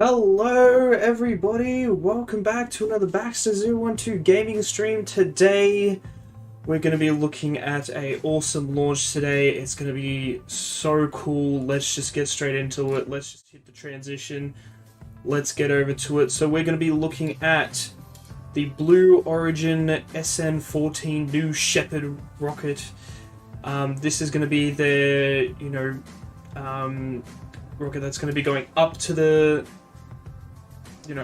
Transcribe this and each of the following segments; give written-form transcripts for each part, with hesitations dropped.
Hello everybody, welcome back to another Baxter012 gaming stream. Today we're going to be looking at a awesome launch today. It's going to be so cool. Let's just get straight into it. Let's just hit the transition. Let's get over to it. So we're going to be looking at the Blue Origin NS-14 new Shepard rocket. This is going to be the, rocket that's going to be going up to the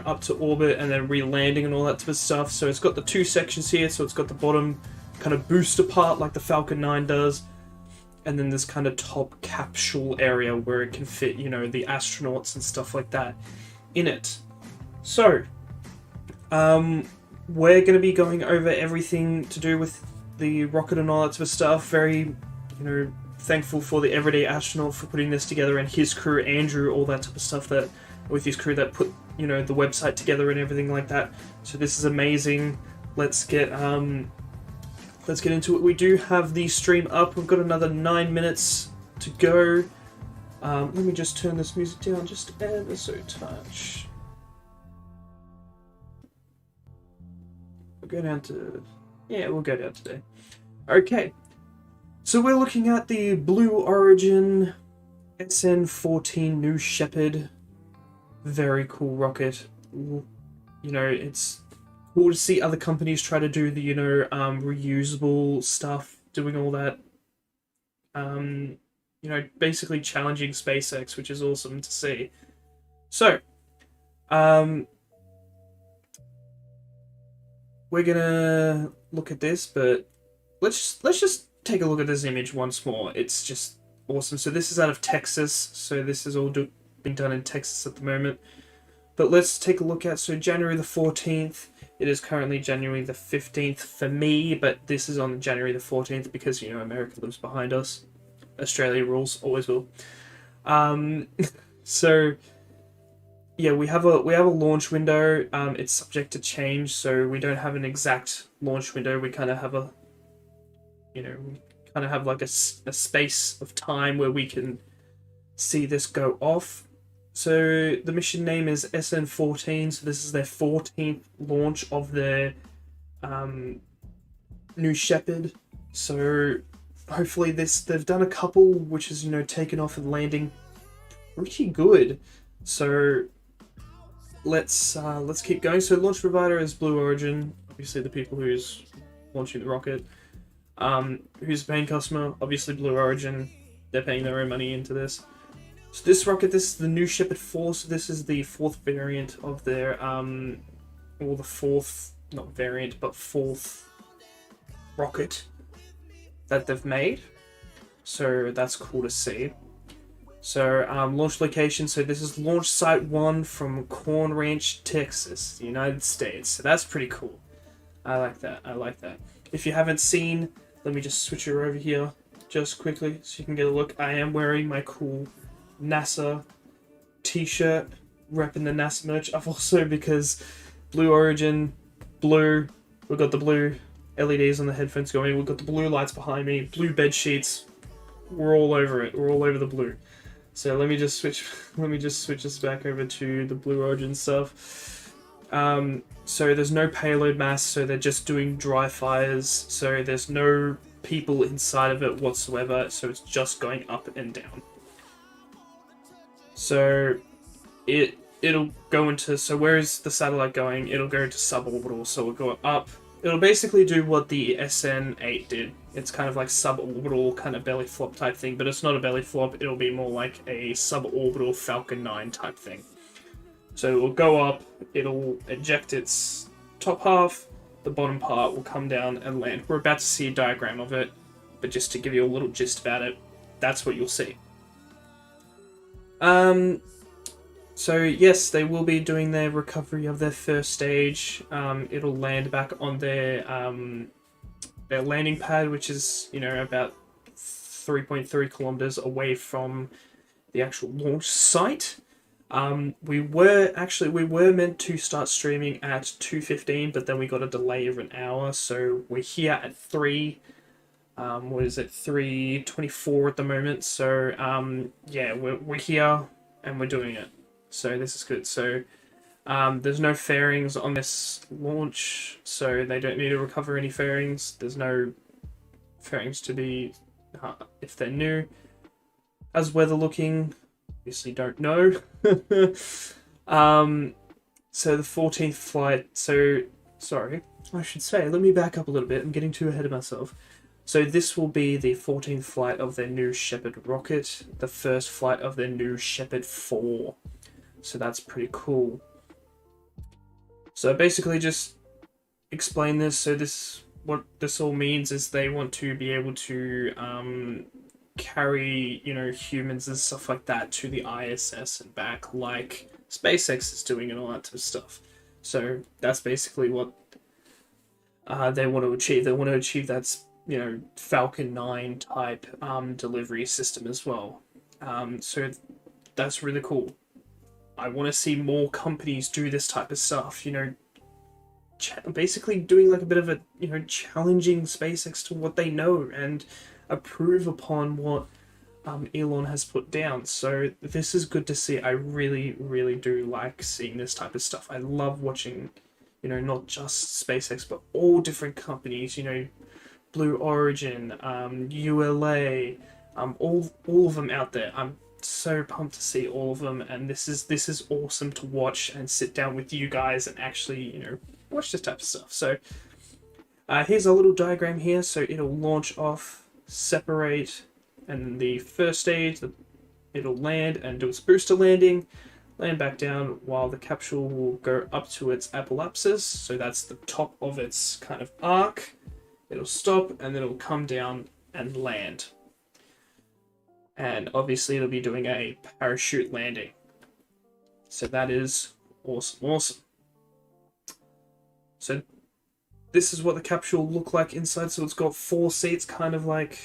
up to orbit and then re-landing and all that type of stuff. So it's got the two sections here. So it's got the bottom kind of booster part like the Falcon 9 does, and then this kind of top capsule area where it can fit, the astronauts and stuff like that in it. So, we're going to be going over everything to do with the rocket and all that type of stuff. Very, thankful for the Everyday Astronaut for putting this together and his crew, Andrew, all that type of stuff that with his crew that put the website together and everything like that. So this is amazing. Let's get into it. We do have the stream up. We've got another 9 minutes to go. Let me just turn this music down just ever so touch. We'll go down to we'll go down today. Okay. So we're looking at the Blue Origin NS-14 New Shepard. Very cool rocket. It's cool to see other companies try to do the, reusable stuff, doing all that. Basically challenging SpaceX, which is awesome to see. So, we're gonna look at this, but let's just take a look at this image once more. It's just awesome. So this is out of Texas. So this is all being done in Texas at the moment. But let's take a look at, so January the 14th. It is currently January the 15th for me, but this is on January the 14th because, America lives behind us. Australia rules, always will. So yeah, we have a launch window. It's subject to change, so we don't have an exact launch window. We kind of have like a space of time where we can see this go off. So the mission name is NS-14. So this is their 14th launch of their new Shepard. So hopefully they've done a couple which is taken off and landing pretty good. So let's keep going. So launch provider is Blue Origin, obviously the people who's launching the rocket. Who's the paying customer? Obviously Blue Origin. They're paying their own money into this. So this rocket, this is the new Shepard 4, so this is the fourth variant of their, or the fourth, not variant, but fourth rocket that they've made. So that's cool to see. So, launch location, so this is launch site 1 from Corn Ranch, Texas, the United States. So that's pretty cool. I like that. If you haven't seen, let me just switch her over here just quickly so you can get a look. I am wearing my cool NASA t-shirt, repping the NASA merch. I've also, because Blue Origin, blue, we've got the blue LEDs on the headphones going, we've got the blue lights behind me, blue bed sheets, we're all over it, we're all over the blue. So let me just switch us back over to the Blue Origin stuff. So there's no payload mass, so they're just doing dry fires, so there's no people inside of it whatsoever, so it's just going up and down. So it'll go into, so where is the satellite going? It'll go into suborbital, so it'll go up. It'll basically do what the SN8 did. It's kind of like suborbital kind of belly flop type thing, but it's not a belly flop, it'll be more like a suborbital Falcon 9 type thing. So it'll go up, it'll eject its top half, the bottom part will come down and land. We're about to see a diagram of it, but just to give you a little gist about it, that's what you'll see. So yes, they will be doing their recovery of their first stage. It'll land back on their landing pad, which is, about 3.3 kilometers away from the actual launch site. We were meant to start streaming at 2:15, but then we got a delay of an hour, so we're here at 3:24 at the moment. So yeah, we're here and we're doing it. So this is good. So there's no fairings on this launch, so they don't need to recover any fairings. There's no fairings to be if they're new. How's weather looking? Obviously don't know. So the 14th flight. So sorry, I should say. Let me back up a little bit. I'm getting too ahead of myself. So this will be the 14th flight of their new Shepard rocket, the first flight of their new Shepard 4. So that's pretty cool. So basically just explain this. So what this all means is they want to be able to carry, humans and stuff like that to the ISS and back, like SpaceX is doing and all that type of stuff. So that's basically what they want to achieve. They want to achieve that, Falcon 9 type delivery system as well. So that's really cool. I want to see more companies do this type of stuff, basically doing like a bit of a, challenging SpaceX to what they know and approve upon what Elon has put down. So this is good to see. I really, really do like seeing this type of stuff. I love watching, not just SpaceX, but all different companies, Blue Origin, ULA, all of them out there. I'm so pumped to see all of them, and this is awesome to watch and sit down with you guys and actually, watch this type of stuff. So here's a little diagram here. So it'll launch off, separate, and the first stage, it'll land and do its booster landing, land back down, while the capsule will go up to its apoapsis. So that's the top of its kind of arc. It'll stop, and then it'll come down and land. And obviously it'll be doing a parachute landing. So that is awesome. So this is what the capsule will look like inside. So it's got 4 seats, kind of like,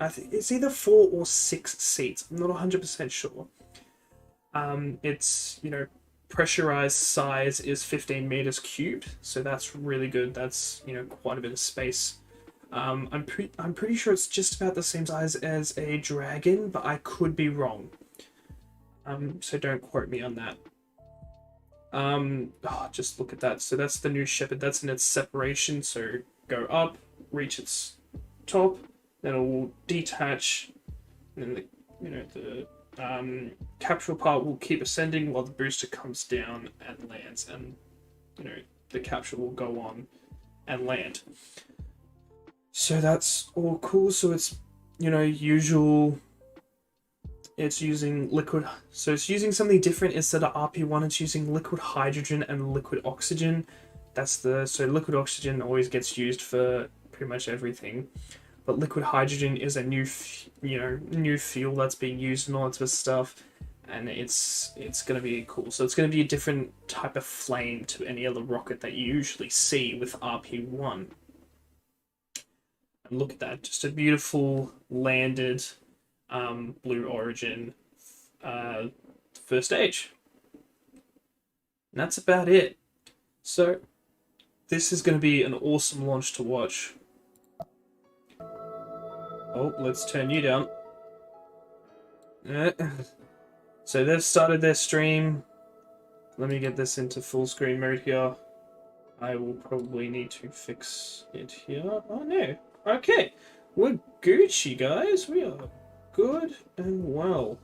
I think it's either 4 or 6 seats. I'm not 100% sure. Its, pressurized size is 15 meters cubed. So that's really good. That's, quite a bit of space. I'm pretty sure it's just about the same size as a Dragon, but I could be wrong. So don't quote me on that. Just look at that. So that's the new Shepard. That's in its separation. So go up, reach its top, then it will detach, and then the capsule part will keep ascending while the booster comes down and lands, and the capsule will go on and land. So that's all cool. So it's, usual. It's using liquid. So it's using something different instead of RP1. It's using liquid hydrogen and liquid oxygen. So liquid oxygen always gets used for pretty much everything, but liquid hydrogen is a new fuel that's being used and all that sort of stuff, and it's going to be cool. So it's going to be a different type of flame to any other rocket that you usually see with RP1. And look at that, just a beautiful landed Blue Origin first stage. And that's about it. So this is going to be an awesome launch to watch. Oh, let's turn you down. So they've started their stream. Let me get this into full screen mode here. I will probably need to fix it here. Oh no. Okay. We're Gucci, guys. We are good and well.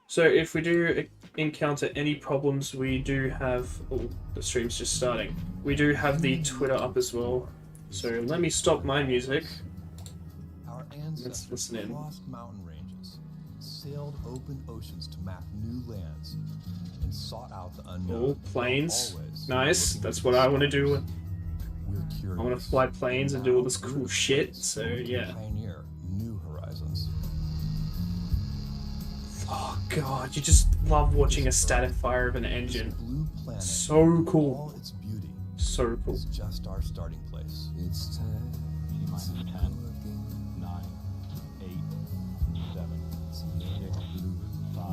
So if we do encounter any problems, we do have... Oh, the stream's just starting. We do have the Twitter up as well. So let me stop my music. Our ancestors listen in. crossed mountain ranges, sailed open oceans to map new lands, and sought out the unknown. Oh, planes. Always Nice. looking That's for what I the want to do. We're curious. I want to fly planes and do all this cool shit. So yeah. Pioneer new horizons. Oh god, you just love watching a static fire of an engine. Blue planet, So in cool. all its beauty, So cool. is just our starting place. It's time. Minus 10, 9, 8, 7, 6, 5,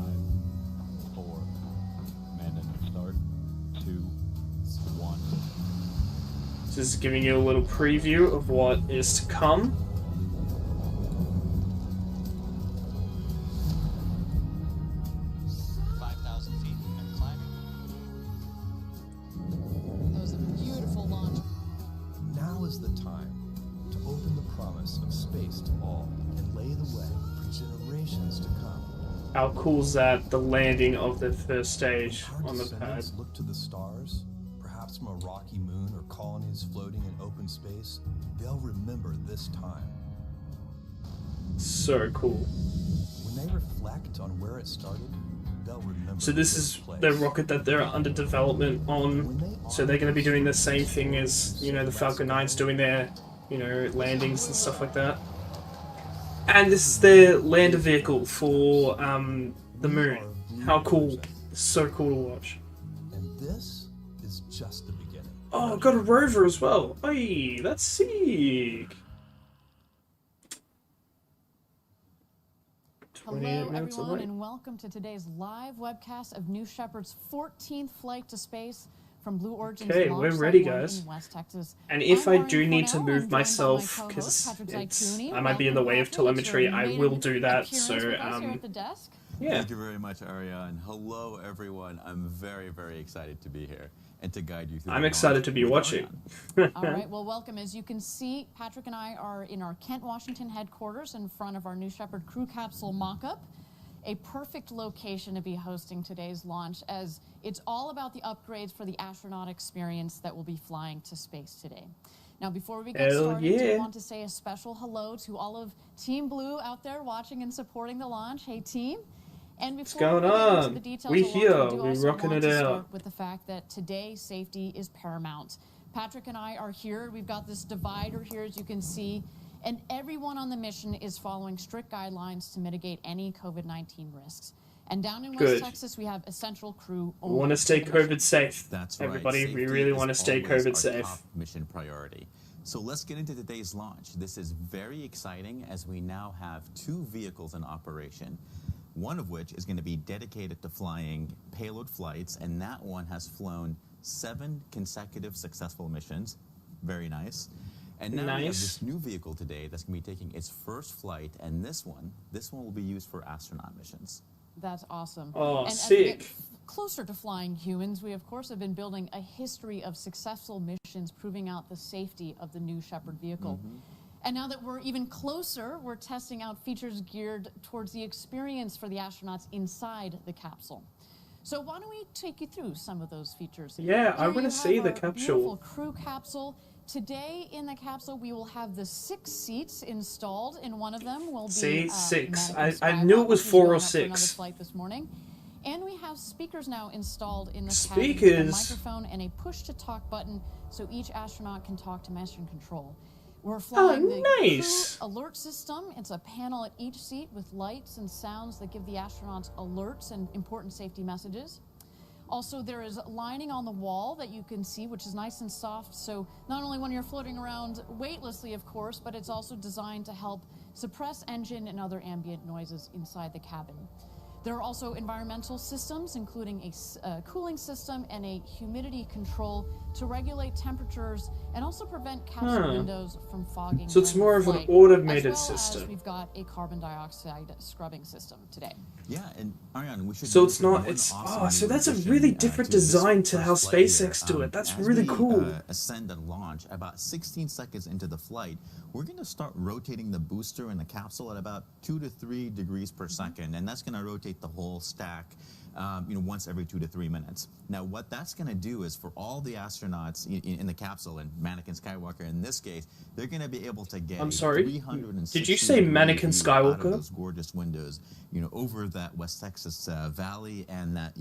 4, command start, 2, 1. This is giving you a little preview of what is to come. How cool is that? The landing of the first stage When our on the pad. descendants look to the stars, perhaps from a rocky moon or colonies floating in open space, they'll remember this time. So cool. When they reflect on where it started, they'll remember. So this is the rocket that they're under development on. So they're going to be doing the same thing as, you know, the Falcon 9's doing their, you know, landings and stuff like that. And this is their lander vehicle for the moon. How cool. So cool to watch. And this is just the beginning. Oh, got a rover as well. Oi, that's sick. Hello, everyone, and welcome to today's live webcast of New Shepard's 14th flight to space from Blue Origin's Okay, launch we're site ready, 1 guys. in West Texas. And if I'm I do Lauren need to Cornell. I'm move joined by my myself, co-host, because Patrick Zaituni. I might be in the Welcome, way of Patrick. It's telemetry, your I maiden will do that. appearance So, with us here at the desk. yeah. Thank you very much, Arya, and hello, everyone. I'm very, very excited to be here and to guide you through. I'm the excited launch to be with watching. Ariane. All right, well, welcome. As you can see, Patrick and I are in our Kent, Washington headquarters in front of our New Shepard crew capsule mock-up. A perfect location to be hosting today's launch, as it's all about the upgrades for the astronaut experience that will be flying to space today. Now, before we get started, I do want to say a special hello to all of Team Blue out there watching and supporting the launch. Hey, team. And before we get into the details We of the here, launch, I do we also rocking want it to out. start with the fact that today safety is paramount. Patrick and I are here. We've got this divider here, as you can see. And everyone on the mission is following strict guidelines to mitigate any COVID-19 risks. And down in West Texas, we have essential crew only. We want to stay COVID safe. That's right. Everybody, we Safety really is want to stay always COVID our safe. top mission priority. So let's get into today's launch. This is very exciting as we now have 2 vehicles in operation. One of which is going to be dedicated to flying payload flights, and that one has flown 7 consecutive successful missions. Very nice. And now we have this new vehicle today that's going to be taking its first flight, and this one will be used for astronaut missions. That's awesome. Oh, and sick. As we get closer to flying humans, we of course have been building a history of successful missions proving out the safety of the new Shepard vehicle. And now that we're even closer, we're testing out features geared towards the experience for the astronauts inside the capsule. So why don't we take you through some of those features? Yeah, I Here want to you see have the our capsule. Beautiful crew capsule. Today in the capsule, we will have the 6 seats installed. In one of them will be See, 6. Mannequin I knew it was Skywalker, 4 or who's going up for 6. another flight this morning. And we have speakers now installed in the Speakers. cabin with a microphone and a push-to-talk button, so each astronaut can talk to mission control. We're flying the nice. crew alert system. It's a panel at each seat with lights and sounds that give the astronauts alerts and important safety messages. Also, there is lining on the wall that you can see, which is nice and soft, so not only when you're floating around weightlessly, of course, but it's also designed to help suppress engine and other ambient noises inside the cabin. There are also environmental systems, including a cooling system and a humidity control to regulate temperatures and also prevent capsule windows from fogging. So it's during more of an flight, automated as well system. As we've got a carbon dioxide scrubbing system today. Yeah, and Ariane, we should. So do it's not. one It's awesome so new that's a addition, really different to this design to how first flight SpaceX here. do it. That's As really we, cool. Ascend and launch about 16 seconds into the flight, we're going to start rotating the booster in the capsule at about 2 to 3 degrees per second, and that's going to rotate the whole stack. Once every 2 to 3 minutes. Now, what that's going to do is for all the astronauts in the capsule, and Mannequin Skywalker in this case, they're going to be able to get. I'm sorry. 360 Did you say degree Mannequin view out of Skywalker? those gorgeous windows, over that West Texas valley and that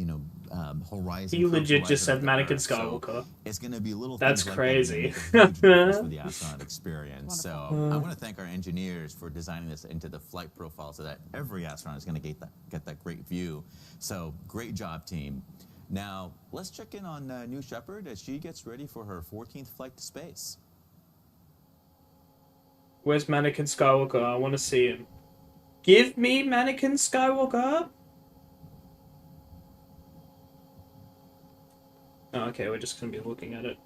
horizon. He curved legit just horizon said of the Mannequin Earth. So Skywalker. it's going to be little. That's things like crazy. that that make a huge difference for the astronaut experience. So Wonderful. I want to thank our engineers for designing this into the flight profile so that every astronaut is going to get that great view. So great job, team. Now let's check in on New Shepard as she gets ready for her 14th flight to space. Where's Mannequin Skywalker? I want to see him. Give me Mannequin Skywalker. Oh, okay, we're just gonna be looking at it.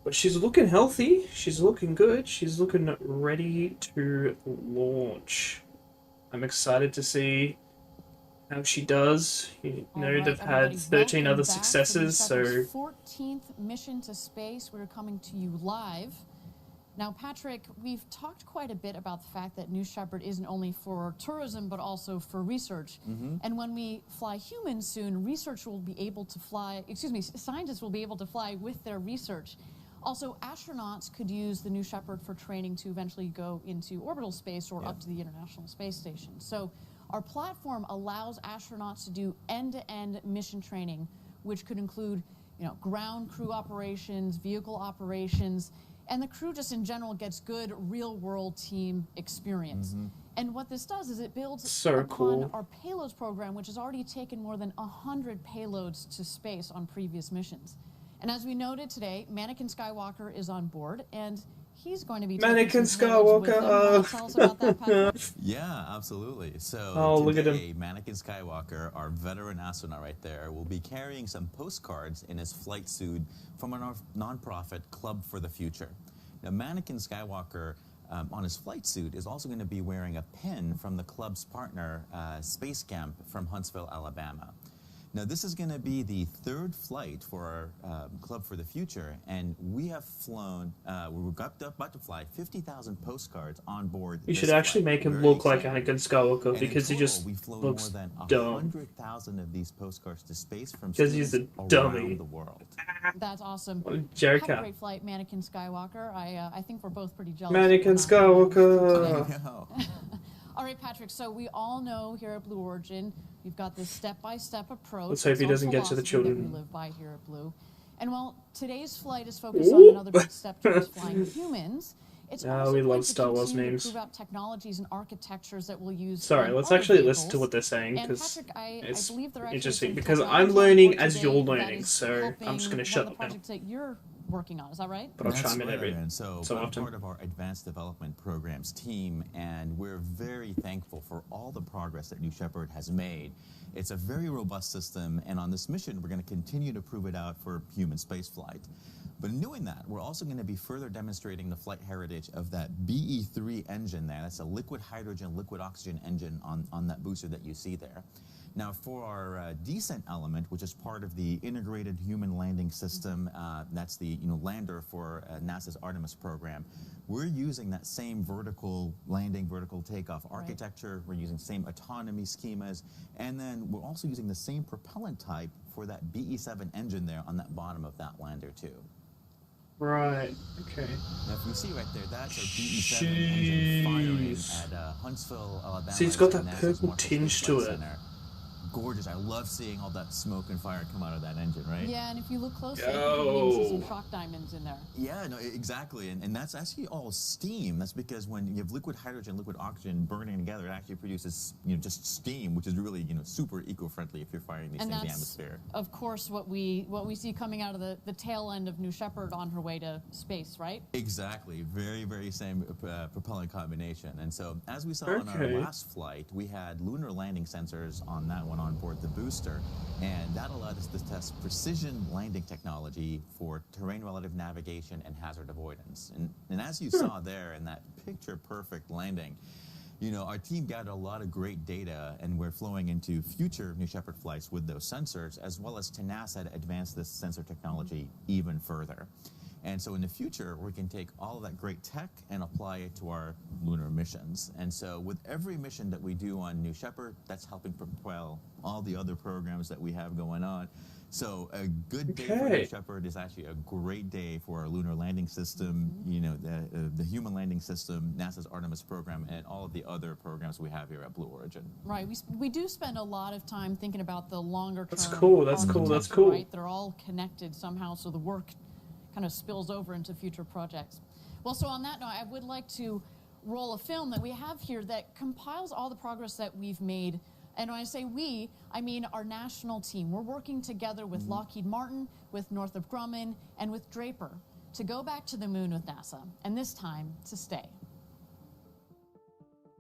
But she's looking healthy. She's looking good. She's looking ready to launch. I'm excited to see how she does. You know, All right, they've had everybody, 13 welcome other back to successes, New Shepard's so 14th mission to space. We're coming to you live Now, Patrick, we've talked quite a bit about the fact that New Shepard isn't only for tourism, but also for research. And when we fly humans soon, research will be able to fly, scientists will be able to fly with their research. Also, astronauts could use the New Shepard for training to eventually go into orbital space or up to the International Space Station. So our platform allows astronauts to do end-to-end mission training, which could include, ground crew operations, vehicle operations, and the crew just in general gets good real-world team experience. And what this does is it builds upon our payloads program, which has already taken more than 100 payloads to space on previous missions. And as we noted today, Mannequin Skywalker is on board, and he's going to be Mannequin Skywalker. Tell us about that, Patrick. Yeah, absolutely. So look at today, him. Mannequin Skywalker, our veteran astronaut right there, will be carrying some postcards in his flight suit from a nonprofit Club for the Future. Now, Mannequin Skywalker on his flight suit is also going to be wearing a pin from the club's partner, Space Camp from Huntsville, Alabama. Now, this is going to be the third flight for our Club for the Future, and we have flown, we're about to fly 50,000 postcards on board. You should actually make him look like Anakin Skywalker, because he just looks more than dumb. 100,000 of these postcards to space from Because he's a dummy. around the world. That's awesome. What a jerk Have a out. great flight, Mannequin Skywalker. I think we're both pretty jealous. Mannequin Skywalker. I know. All right, Patrick, so we all know here at Blue Origin, we've got this step-by-step approach. Let's hope he It's our doesn't get to the philosophy that children. we live by here at Blue. And while today's flight is focused on another big step towards flying humans, it's also we going love to Star Wars continue to memes. prove out technologies and architectures that we'll use. Sorry, on let's other actually listen vehicles. to what they're saying, And because Patrick, I it's believe there are actually interesting, some because I'm technology on learning board as today you're that learning, is so I'm just going to helping shut one of up the now. projects that you're working on. Is that right? But I'll That's chime in right, every and so so I'm often. part of our advanced development programs team, and we're very thankful for all the progress that New Shepard has made. It's a very robust system, and on this mission, we're going to continue to prove it out for human spaceflight. But in doing that, we're also going to be further demonstrating the flight heritage of that BE-3 engine there. That's a liquid hydrogen, liquid oxygen engine on that booster that you see there. Now, for our descent element, which is part of the integrated human landing system, that's the lander for NASA's Artemis program, we're using that same vertical landing, vertical takeoff architecture. We're using same autonomy schemas, and then we're also using the same propellant type for that BE-7 engine there on that bottom of that lander too. Right, okay. Now, if you see right there, that's a BE-7 engine firing Jeez. at Huntsville, Alabama. See, it's got that NASA's purple Marshall tinge Space to Flight it. Center. Gorgeous. I love seeing all that smoke and fire come out of that engine, right? Yeah, and if you look closely, you can see some Yo. shock diamonds in there. Yeah, no, exactly. And that's actually all steam. That's because when you have liquid hydrogen, liquid oxygen burning together, it actually produces, just steam, which is really, super eco-friendly if you're firing these And things in the that's, atmosphere. of course, what we see coming out of the tail end of New Shepard on her way to space, right? Exactly. Very, very same propellant combination. And so, as we saw on our Okay. last flight, we had lunar landing sensors on that one on board the booster, and that allowed us to test precision landing technology for terrain-relative navigation and hazard avoidance. And as you saw there in that picture-perfect landing, our team gathered a lot of great data, and we're flowing into future New Shepard flights with those sensors, as well as to NASA to advance this sensor technology even further. And so in the future, we can take all of that great tech and apply it to our lunar missions. And so with every mission that we do on New Shepard, that's helping propel all the other programs that we have going on. So a good day for New Shepard is actually a great day for our lunar landing system, the human landing system, NASA's Artemis program, and all of the other programs we have here at Blue Origin. Right. We do spend a lot of time thinking about the longer term. That's cool, that's cool, that's architecture, cool. Right? They're all connected somehow, so the work kind of spills over into future projects. Well, so on that note, I would like to roll a film that we have here that compiles all the progress that we've made. And when I say we, I mean our national team. We're working together with Lockheed Martin, with Northrop Grumman, and with Draper to go back to the moon with NASA, and this time to stay.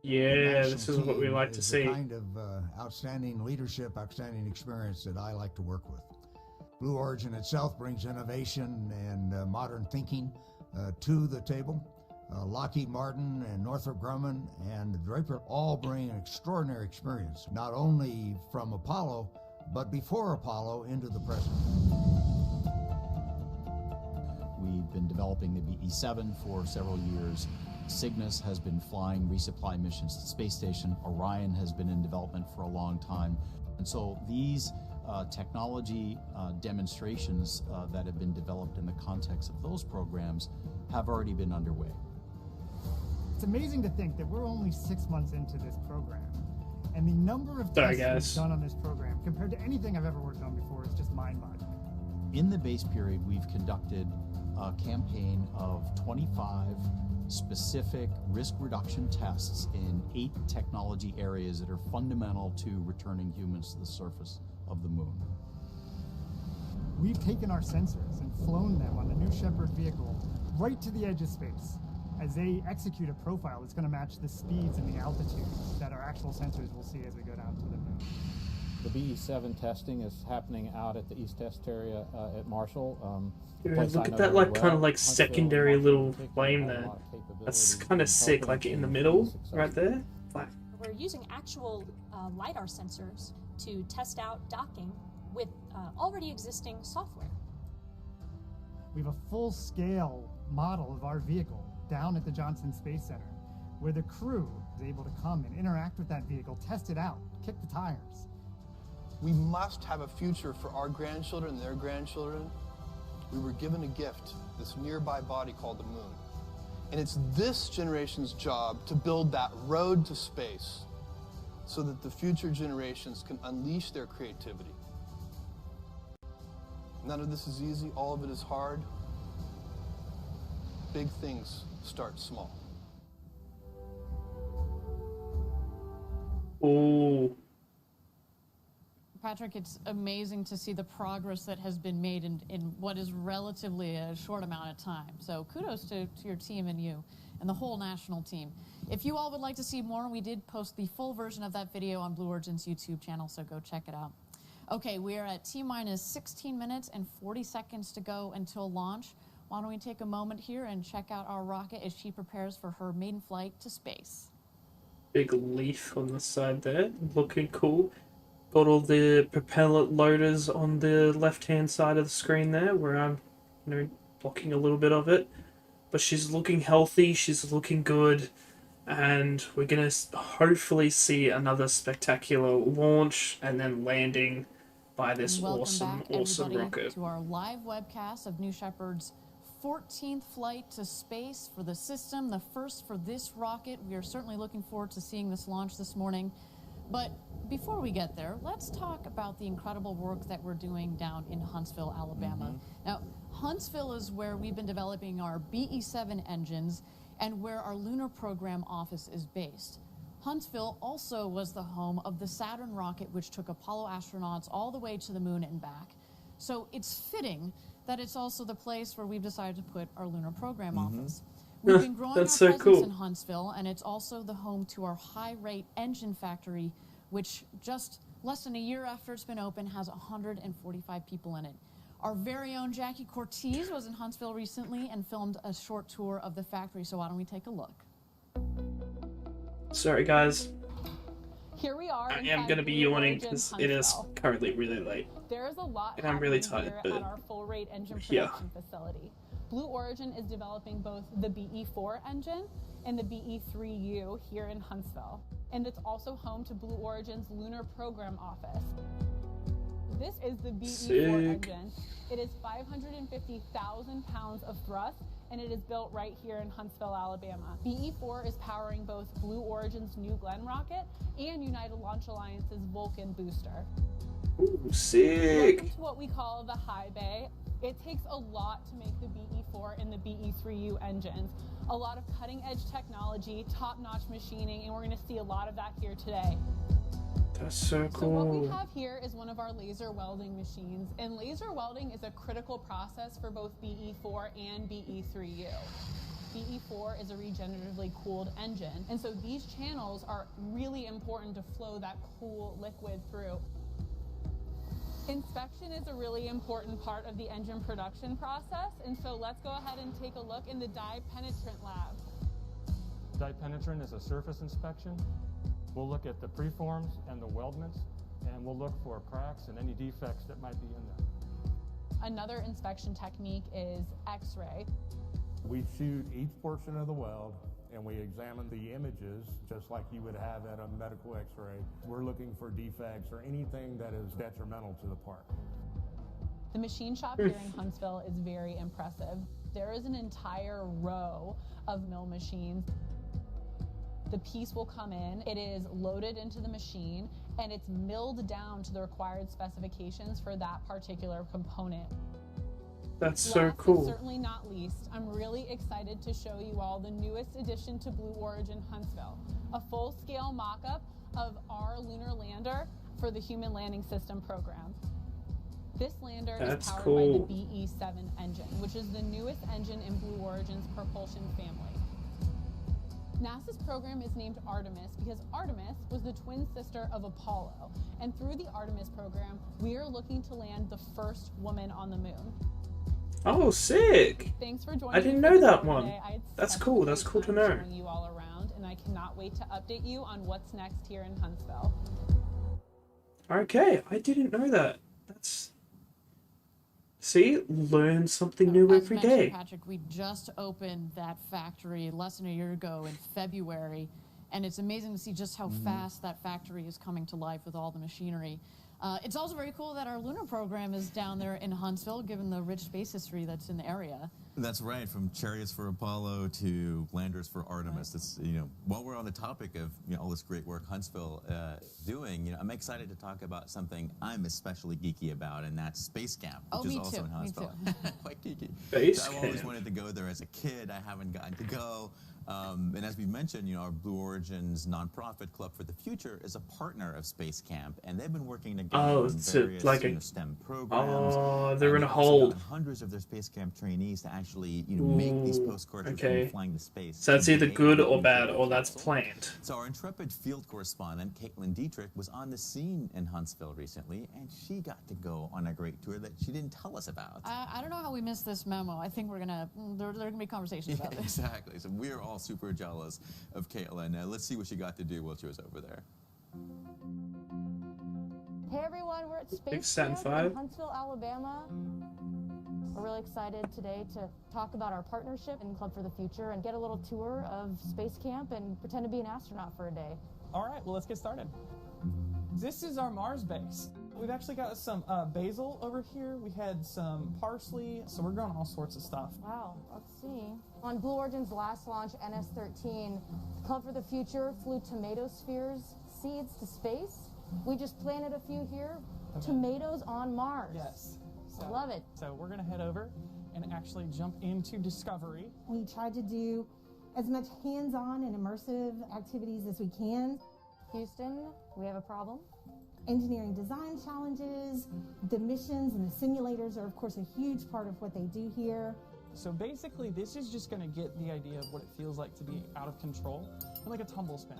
Yeah, this is what we like to is see. The kind of outstanding leadership, outstanding experience that I like to work with. Blue Origin itself brings innovation and modern thinking to the table. Lockheed Martin and Northrop Grumman and Draper all bring an extraordinary experience, not only from Apollo, but before Apollo into the present. We We've been developing the BE-7 for several years. Cygnus has been flying resupply missions to the space station. Orion has been in development for a long time. And so these technology demonstrations that have been developed in the context of those programs have already been underway. It's amazing to think that we're only 6 months into this program, and the number of tests we've done on this program compared to anything I've ever worked on before is just mind-boggling. In the base period, we've conducted a campaign of 25 specific risk reduction tests in 8 technology areas that are fundamental to returning humans to the surface of the moon. We've taken our sensors and flown them on the new Shepard vehicle right to the edge of space as they execute a profile that's going to match the speeds and the altitudes that our actual sensors will see as we go down to the moon. The BE-7 testing is happening out at the East Test area at Marshall. Look at that, like, kind of like secondary little flame there. That's kind of sick, like in the middle, right there. We're using actual LiDAR sensors to test out docking with already existing software. We have a full-scale model of our vehicle down at the Johnson Space Center, where the crew is able to come and interact with that vehicle, test it out, kick the tires. We must have a future for our grandchildren and their grandchildren. We were given a gift, this nearby body called the moon. And it's this generation's job to build that road to space so that the future generations can unleash their creativity. None of this is easy, all of it is hard. Big things start small. Oh. Patrick, it's amazing to see the progress that has been made in what is relatively a short amount of time. So kudos to your team and you and the whole national team. If you all would like to see more, we did post the full version of that video on Blue Origin's YouTube channel, so go check it out. Okay, we are at T-minus 16 minutes and 40 seconds to go until launch. Why don't we take a moment here and check out our rocket as she prepares for her maiden flight to space. Big leaf on the side there, looking cool. Got all the propellant loaders on the left-hand side of the screen there, where I'm, blocking a little bit of it. But she's looking healthy, she's looking good, and we're gonna hopefully see another spectacular launch and then landing by this awesome rocket. To our live webcast of New Shepard's 14th flight to space for the system, the first for this rocket. We are certainly looking forward to seeing this launch this morning. But before we get there, let's talk about the incredible work that we're doing down in Huntsville, Alabama. Now, Huntsville is where we've been developing our BE-7 engines and where our lunar program office is based. Huntsville also was the home of the Saturn rocket, which took Apollo astronauts all the way to the moon and back. So it's fitting that it's also the place where we've decided to put our lunar program office. We've been growing our presence in Huntsville, and it's also the home to our high-rate engine factory, which just less than a year after it's been open has 145 people in it. Our very own Jackie Cortez was in Huntsville recently and filmed a short tour of the factory, so why don't we take a look? Sorry guys, here we are. I am going to be yawning because it is currently really late. There is a lot and I'm really tired, here at our full-rate engine production facility. Blue Origin is developing both the BE-4 engine and the BE-3U here in Huntsville. And it's also home to Blue Origin's lunar program office. This is the BE-4 engine. It is 550,000 pounds of thrust, and it is built right here in Huntsville, Alabama. BE-4 is powering both Blue Origin's New Glenn rocket and United Launch Alliance's Vulcan booster. Ooh, sick! Welcome to what we call the high bay. It takes a lot to make the BE-4 and the BE-3U engines. A lot of cutting-edge technology, top-notch machining, and we're going to see a lot of that here today. That's so cool. So what we have here is one of our laser welding machines, and laser welding is a critical process for both BE-4 and BE-3U. BE-4 is a regeneratively cooled engine, and so these channels are really important to flow that cool liquid through. Inspection is a really important part of the engine production process, and so let's go ahead and take a look in the dye penetrant lab. Dye penetrant is a surface inspection. We'll look at the preforms and the weldments, and we'll look for cracks and any defects that might be in there. Another inspection technique is X-ray. We shoot each portion of the weld and we examine the images just like you would have at a medical X-ray. We're looking for defects or anything that is detrimental to the part. The machine shop here in Huntsville is very impressive. There is an entire row of mill machines. The piece will come in, it is loaded into the machine, and it's milled down to the required specifications for that particular component. That's so cool. But certainly not least, I'm really excited to show you all the newest addition to Blue Origin Huntsville, a full-scale mock-up of our lunar lander for the Human Landing System program. This lander is powered by the BE-7 engine, which is the newest engine in Blue Origin's propulsion family. NASA's program is named Artemis because Artemis was the twin sister of Apollo, and through the Artemis program, we are looking to land the first woman on the moon. Oh, sick! Thanks for joining I didn't me know that one. today. That's cool. That's cool to know. Showing you all around, and I cannot wait to update you on what's next here in Huntsville. Okay, I didn't know that. That's... See? Learn something new every day. Patrick, we just opened that factory less than a year ago in February, and it's amazing to see just how fast that factory is coming to life with all the machinery. It's also very cool that our lunar program is down there in Huntsville, given the rich space history that's in the area. That's right, from chariots for Apollo to landers for Artemis. It's, while we're on the topic of all this great work Huntsville doing, I'm excited to talk about something I'm especially geeky about, and that's Space Camp, which is also in Huntsville. Quite geeky. I've always wanted to go there as a kid. I haven't gotten to go. And as we mentioned, our Blue Origins nonprofit Club for the Future is a partner of Space Camp, and they've been working together on various STEM programs. Oh, they're in a hold. Hundreds of their Space Camp trainees to actually make these postcards of flying to space. So that's either good or bad, or that's planned. So our intrepid field correspondent, Caitlin Dietrich, was on the scene in Huntsville recently, and she got to go on a great tour that she didn't tell us about. I don't know how we missed this memo. I think there are going to be conversations about this. Exactly. So we're all super jealous of Caitlin. Let's see what she got to do while she was over there. Hey everyone, we're at Space Camp in Huntsville, Alabama. We're really excited today to talk about our partnership in Club for the Future and get a little tour of Space Camp and pretend to be an astronaut for a day. All right, well, let's get started. This is our Mars base. We've actually got some basil over here. We had some parsley, so we're growing all sorts of stuff. Wow, let's see. On Blue Origin's last launch, NS-14, Club for the Future flew tomato spheres, seeds to space. We just planted a few here. Okay. Tomatoes on Mars. Yes. I love it. So we're going to head over and actually jump into Discovery. We tried to do as much hands-on and immersive activities as we can. Houston, we have a problem. Engineering design challenges, the missions and the simulators are of course a huge part of what they do here. So basically this is just going to get the idea of what it feels like to be out of control, and like a tumble spin.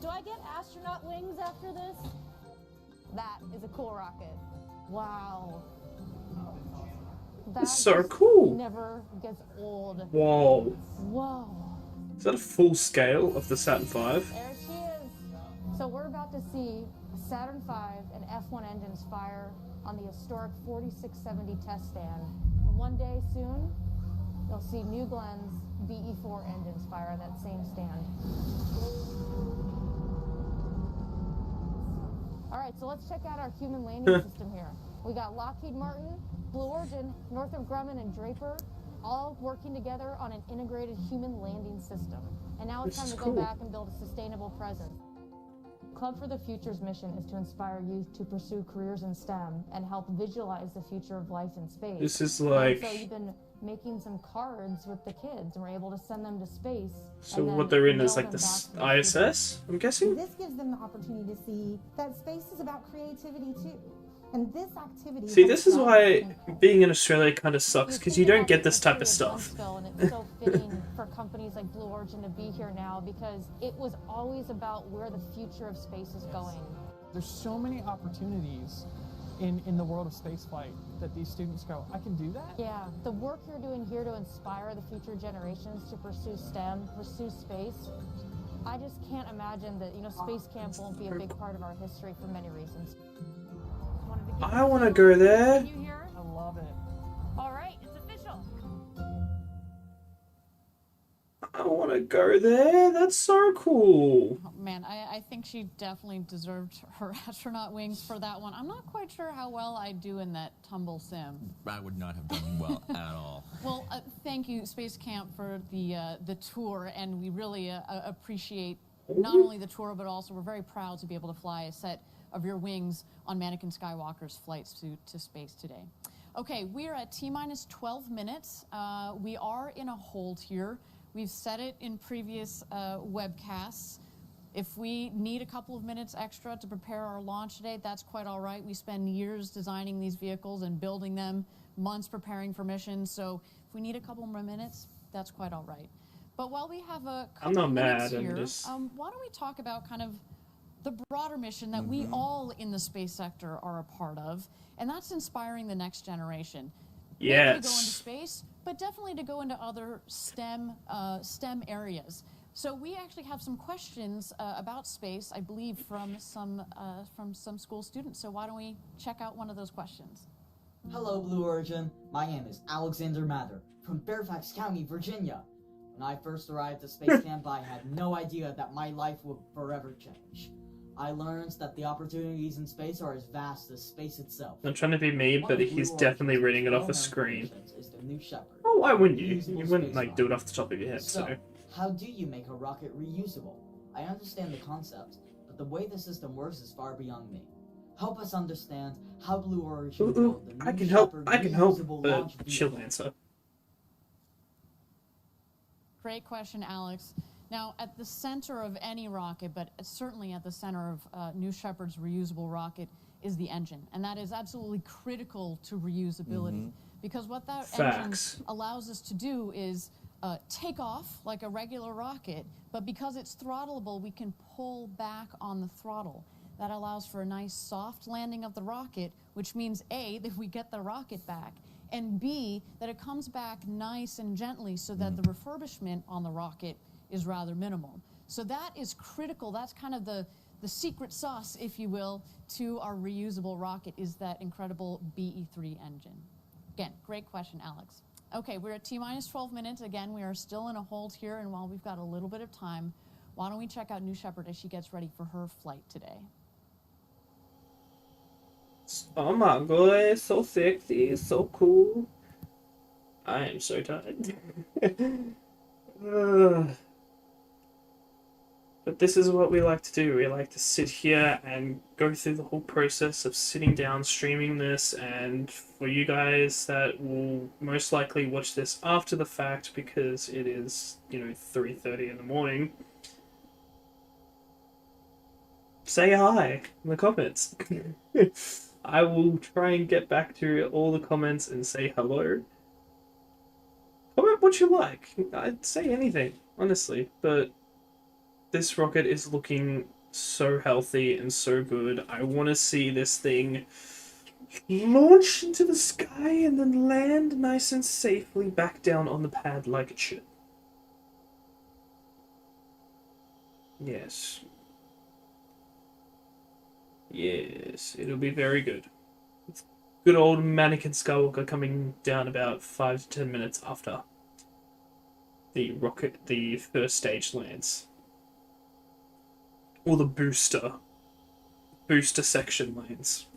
Do I get astronaut wings after this? That is a cool rocket. Wow. That's so cool. Never gets old. Whoa. Whoa. Is that a full scale of the Saturn V? There she is. So we're about to see Saturn V and F1 engines fire on the historic 4670 test stand. One day soon, you'll see New Glenn's BE-4 engines fire on that same stand. All right, so let's check out our human landing system here. We got Lockheed Martin, Blue Origin, Northrop Grumman, and Draper all working together on an integrated human landing system. And now it's time to go back and build a sustainable present. Club for the Future's mission is to inspire youth to pursue careers in STEM and help visualize the future of life in space. This is like... So you've been making some cards with the kids, and we're able to send them to space. So what they're in is like the ISS, I'm guessing? This gives them the opportunity to see that space is about creativity too. And this activity... See, this is why being in Australia kind of sucks, because you don't get this type of stuff. And it's so fitting for companies like Blue Origin to be here now, because it was always about where the future of space is going. There's so many opportunities in the world of spaceflight that these students go, I can do that? Yeah, the work you're doing here to inspire the future generations to pursue STEM, pursue space, I just can't imagine that, Space Camp won't be a big part of our history for many reasons. I want to go there. Can you hear it? I love it. All right, it's official. I want to go there. That's so cool. Oh, man, I think she definitely deserved her astronaut wings for that one. I'm not quite sure how well I do in that tumble sim. I would not have done well at all. Well, thank you, Space Camp, for the tour, and we really appreciate not only the tour, but also we're very proud to be able to fly a set of your wings on Mannequin Skywalker's flights to space today. Okay, we are at T-minus 12 minutes. We are in a hold here. We've said it in previous webcasts. If we need a couple of minutes extra to prepare our launch today, that's quite all right. We spend years designing these vehicles and building them, months preparing for missions. So if we need a couple more minutes, that's quite all right. But while we have a couple of minutes here, why don't we talk about kind of the broader mission that we all in the space sector are a part of, and that's inspiring the next generation. Yes. Maybe to go into space, but definitely to go into other STEM areas. So we actually have some questions about space, I believe, from some school students. So why don't we check out one of those questions? Hello, Blue Origin. My name is Alexander Mather from Fairfax County, Virginia. When I first arrived at Space Camp, I had no idea that my life would forever change. I learned that the opportunities in space are as vast as space itself. I'm trying to be me, but he's definitely reading it off the screen. Is the new Shepard. Oh, why wouldn't you? You wouldn't, like, do it off the top of your head, so... How do you make a rocket reusable? I understand the concept, but the way the system works is far beyond me. Help us understand how Blue Origin built the new I can help, reusable but launch she'll vehicle. answer. Great question, Alex. Now, at the center of any rocket, but certainly at the center of New Shepard's reusable rocket, is the engine. And that is absolutely critical to reusability. Because what that engine allows us to do is take off like a regular rocket, but because it's throttleable, we can pull back on the throttle. That allows for a nice soft landing of the rocket, which means A, that we get the rocket back, and B, that it comes back nice and gently so that the refurbishment on the rocket is rather minimal. So that is critical. That's kind of the secret sauce, if you will, to our reusable rocket, is that incredible BE-3 engine. Again, great question, Alex. Okay, we're at T-minus 12 minutes. Again, we are still in a hold here, and while we've got a little bit of time, why don't we check out New Shepard as she gets ready for her flight today. Oh my god, so sexy, so cool. I am so tired. But this is what we like to do. We like to sit here and go through the whole process of sitting down, streaming this, and for you guys that will most likely watch this after the fact because it is, 3:30 in the morning, say hi in the comments. I will try and get back to all the comments and say hello. Comment what you like. I'd say anything, honestly, but this rocket is looking so healthy and so good. I want to see this thing launch into the sky and then land nice and safely back down on the pad like it should. Yes. Yes, it'll be very good. It's good old Mannequin Skywalker coming down about 5 to 10 minutes after the first stage lands. Or the booster section lands.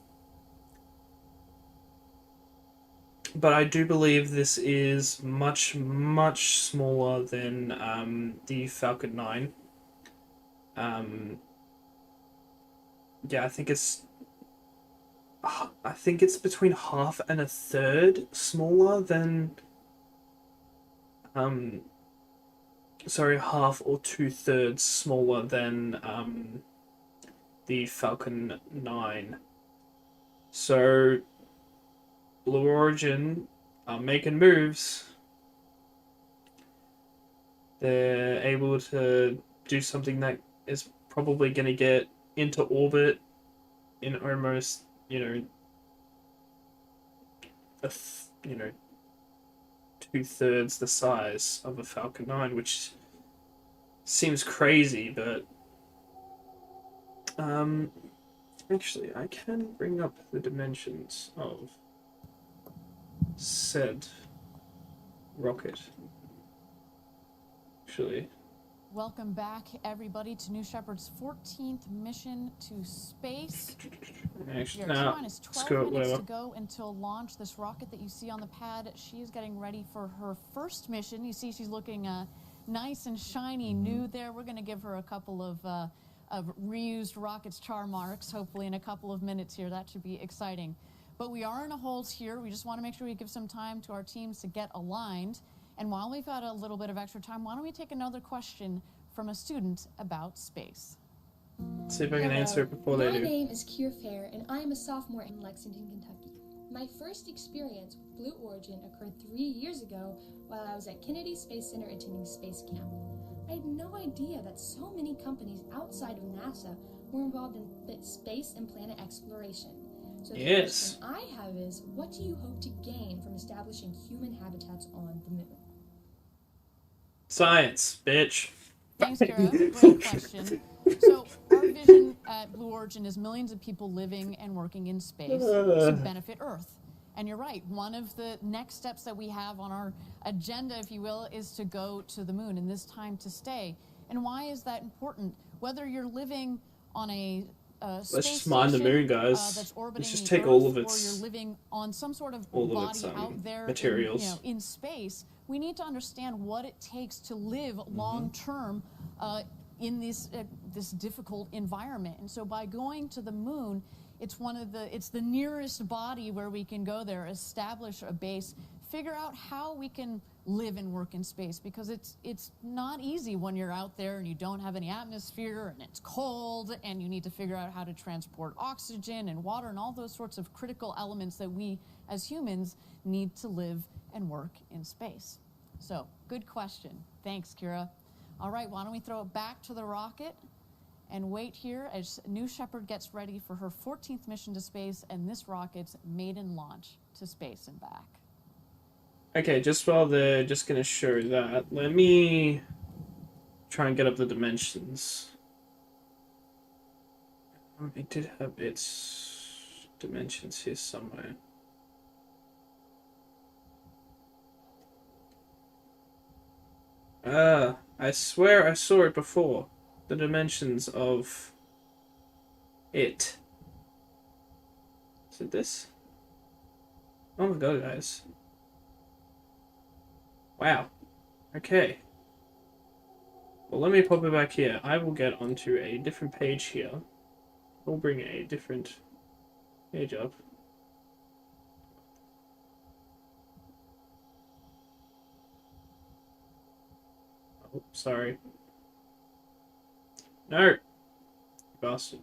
But I do believe this is much, much smaller than the Falcon 9. Yeah, I think it's between half and a third smaller than half or 2/3 smaller than the Falcon 9. So Blue Origin are making moves. They're able to do something that is probably going to get into orbit in almost, 2/3 the size of a Falcon 9, which seems crazy, but actually I can bring up the dimensions of said rocket. Actually, Welcome back, everybody, to New Shepard's 14th mission to space. actually, We are nah, T-minus 12 screw it, minutes whatever. to go until launch. This rocket that you see on the pad, she is getting ready for her first mission. You see she's looking nice and shiny, new there. We're going to give her a couple of reused rockets char marks, hopefully in a couple of minutes here. That should be exciting. But we are in a hold here. We just want to make sure we give some time to our teams to get aligned. And while we've got a little bit of extra time, why don't we take another question from a student about space? Let's see if I can answer it before they do. My name is Kier Fair, and I am a sophomore in Lexington, Kentucky. My first experience with Blue Origin occurred 3 years ago while I was at Kennedy Space Center attending space camp. I had no idea that so many companies outside of NASA were involved in space and planet exploration. So the Yes. question I have is, what do you hope to gain from establishing human habitats on the moon? Science, bitch. Thanks, Kara. Great question. So our vision at Blue Origin is millions of people living and working in space to benefit Earth. And you're right, one of the next steps that we have on our agenda, if you will, is to go to the moon, and this time to stay. And why is that important? Whether you're living on a Let's space just mine the station, moon, guys. that's orbiting Let's just the take all Earth, of its or you're living on some sort of all of body its, out there materials. in space, we need to understand what it takes to live long term in this difficult environment. And so by going to the moon, it's the nearest body where we can go there, establish a base, figure out how we can live and work in space, because it's not easy when you're out there and you don't have any atmosphere and it's cold and you need to figure out how to transport oxygen and water and all those sorts of critical elements that we as humans need to live and work in space. So, good question. Thanks, Kira. All right, why don't we throw it back to the rocket and wait here as New Shepard gets ready for her 14th mission to space and this rocket's maiden launch to space and back. Okay, just while they're just gonna show that, let me try and get up the dimensions. It did have its dimensions here somewhere. I swear I saw it before. The dimensions of it. Is it this? Oh my god, guys. Wow. Okay. Well, let me pop it back here. I will get onto a different page here. We'll bring a different page up. Oh, sorry. No! Bastard.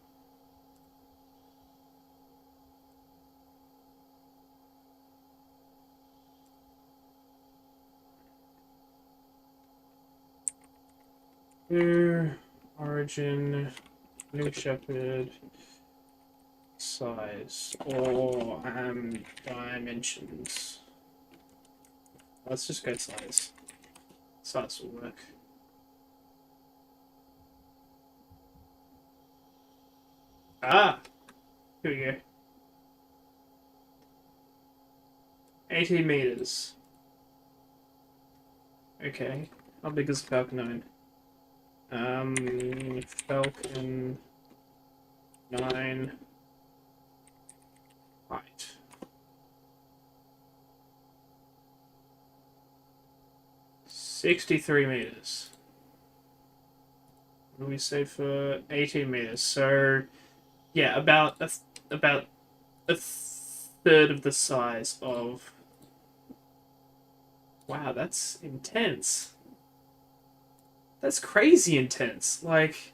Here, origin, New Shepard, size, or dimensions. Let's just go size. Size will work. Ah! Here we go. 18 meters. Okay. How big is the Falcon 9? Falcon 9 height. $63 meters. What do we say for 18 meters? So, yeah, about a third of the size of. Wow, that's intense. That's crazy intense. Like,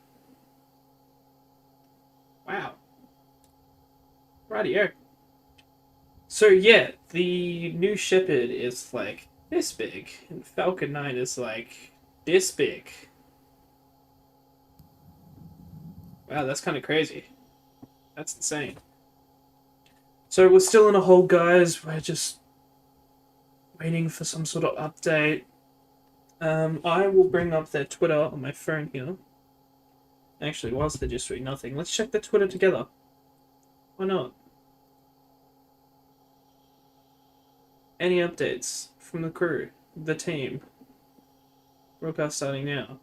wow. Rightio. So yeah, the New Shepard is like this big, and Falcon 9 is like this big. Wow, that's kind of crazy. That's insane. So we're still in a hold, guys. We're just waiting for some sort of update. I will bring up their Twitter on my phone here. Actually, whilst they're just doing nothing, let's check their Twitter together. Why not? Any updates from the crew, the team? Broadcast starting now.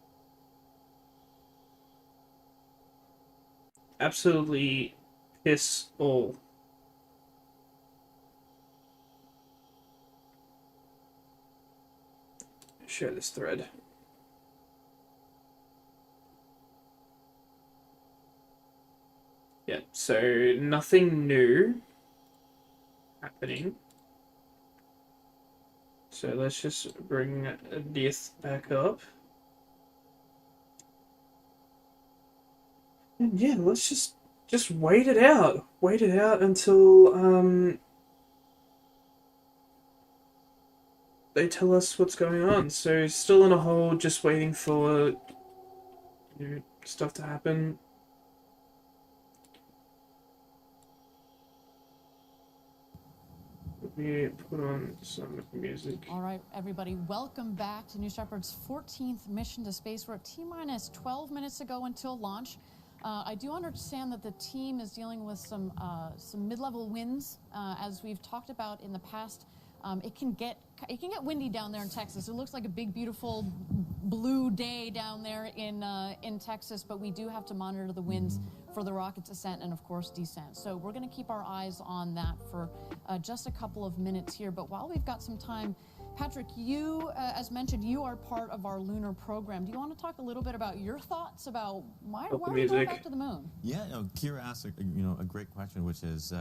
Absolutely piss all. Share this thread. Yeah, so nothing new happening. So let's just bring this back up. And yeah, let's just wait it out. Wait it out until they tell us what's going on. So still in a hold, just waiting for stuff to happen. Let me put on some music. All right, everybody, welcome back to New Shepard's 14th mission to space. We're at T-minus 12 minutes to go until launch. I do understand that the team is dealing with some mid-level winds, as we've talked about in the past. It can get windy down there in Texas. It looks like a big, beautiful blue day down there in Texas, but we do have to monitor the winds for the rocket's ascent and, of course, descent. So we're going to keep our eyes on that for just a couple of minutes here. But while we've got some time, Patrick, you, as mentioned, you are part of our lunar program. Do you want to talk a little bit about your thoughts about why are we going back to the moon? Yeah, Kira asked a great question, which is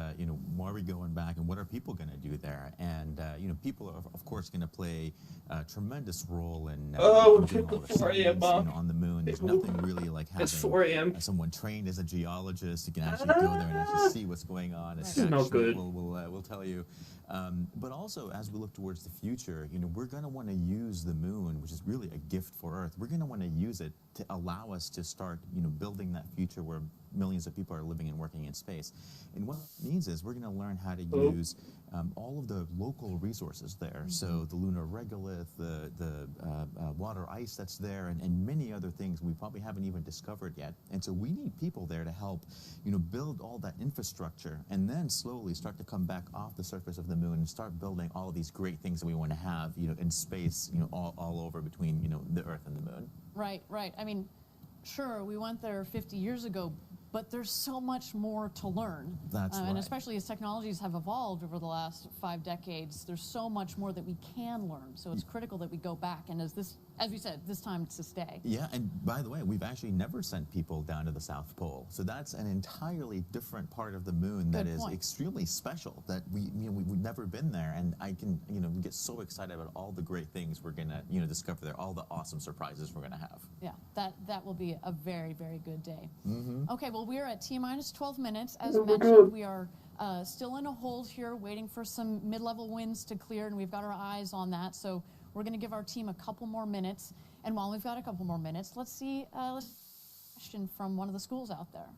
why are we going back and what are people going to do there? And people are of course going to play a tremendous role in doing all the science on the moon. There's nothing really like having someone trained as a geologist who can actually go there and actually see what's going on. This is not good. We'll tell you. But also, as we look towards the future, we're going to want to use the moon, which is really a gift for Earth. We're going to want to use it to allow us to start, building that future where millions of people are living and working in space. And what it means is we're going to learn how to use all of the local resources there. So the lunar regolith, the water ice that's there, and many other things we probably haven't even discovered yet. And so we need people there to help, build all that infrastructure and then slowly start to come back off the surface of the moon and start building all of these great things that we want to have, in space, all over between, the Earth and the moon. Right, right. I mean, sure, we went there 50 years ago, but there's so much more to learn. That's right. And especially as technologies have evolved over the last 5 decades, there's so much more that we can learn. So it's critical that we go back. And as we said, this time it's to stay. Yeah, and by the way, we've actually never sent people down to the South Pole. So that's an entirely different part of the moon that is extremely special, that we've never been there. And I can, we get so excited about all the great things we're going to, discover there, all the awesome surprises we're going to have. Yeah, that will be a very, very good day. Mm-hmm. Okay, well, we are at T-minus 12 minutes. As mentioned, we are still in a hold here, waiting for some mid-level winds to clear, and we've got our eyes on that. So we're going to give our team a couple more minutes. And while we've got a couple more minutes, let's see a question from one of the schools out there.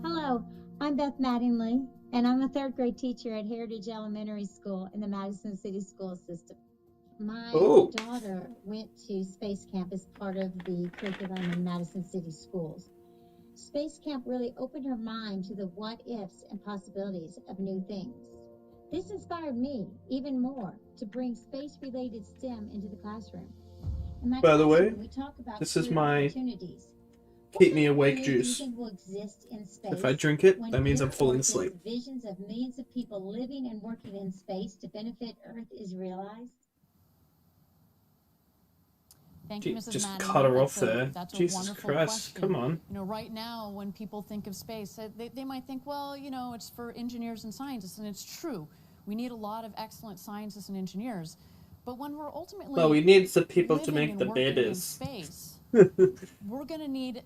Hello, I'm Beth Mattingly, and I'm a 3rd grade teacher at Heritage Elementary School in the Madison City School System. My daughter went to Space Camp as part of the curriculum in Madison City Schools. Space Camp really opened her mind to the what-ifs and possibilities of new things. This inspired me even more to bring space-related STEM into the classroom. By the way, we talk about this is my opportunities. keep me awake juice. Will exist in space If I drink it, that means I'm falling asleep. Visions of millions of people living and working in space to benefit Earth is realized. Thank you, Mrs. Just Madden. cut her off there. That's Jesus a wonderful Christ, question. come on. Right now, when people think of space, they might think, well, it's for engineers and scientists, and it's true. We need a lot of excellent scientists and engineers, but when we're ultimately well, we need the people to make the babies. In space, we're going to need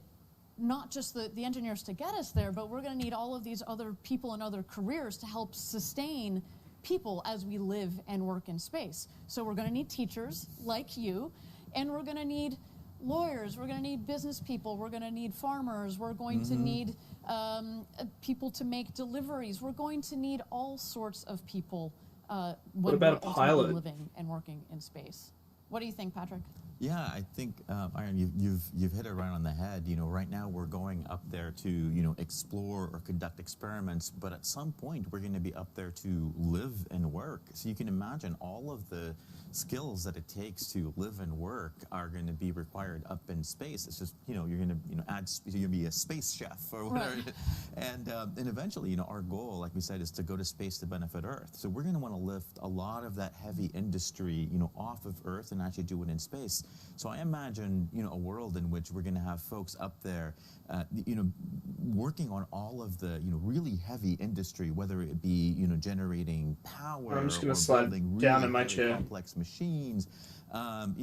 not just the engineers to get us there, but we're going to need all of these other people and other careers to help sustain people as we live and work in space. So we're going to need teachers like you. And we're going to need lawyers, we're going to need business people, we're going to need farmers, we're going to need people to make deliveries, we're going to need all sorts of people when about we're a pilot? living and working in space. What do you think, Patrick? Yeah, I think, Iron, you've hit it right on the head. You know, right now we're going up there to, you know, explore or conduct experiments, but at some point we're going to be up there to live and work. So you can imagine all of the skills that it takes to live and work are going to be required up in space. It's just, you know, you're going to, you know, you're going to be a space chef or whatever. Right. And eventually, you know, our goal, like we said, is to go to space to benefit Earth. So we're going to want to lift a lot of that heavy industry, you know, off of Earth and actually do it in space. So I imagine, you know, a world in which we're going to have folks up there, you know, working on all of the, you know, really heavy industry, whether it be, you know, generating power I'm just going or to slide building down really in my heavy, chair. complex machines. You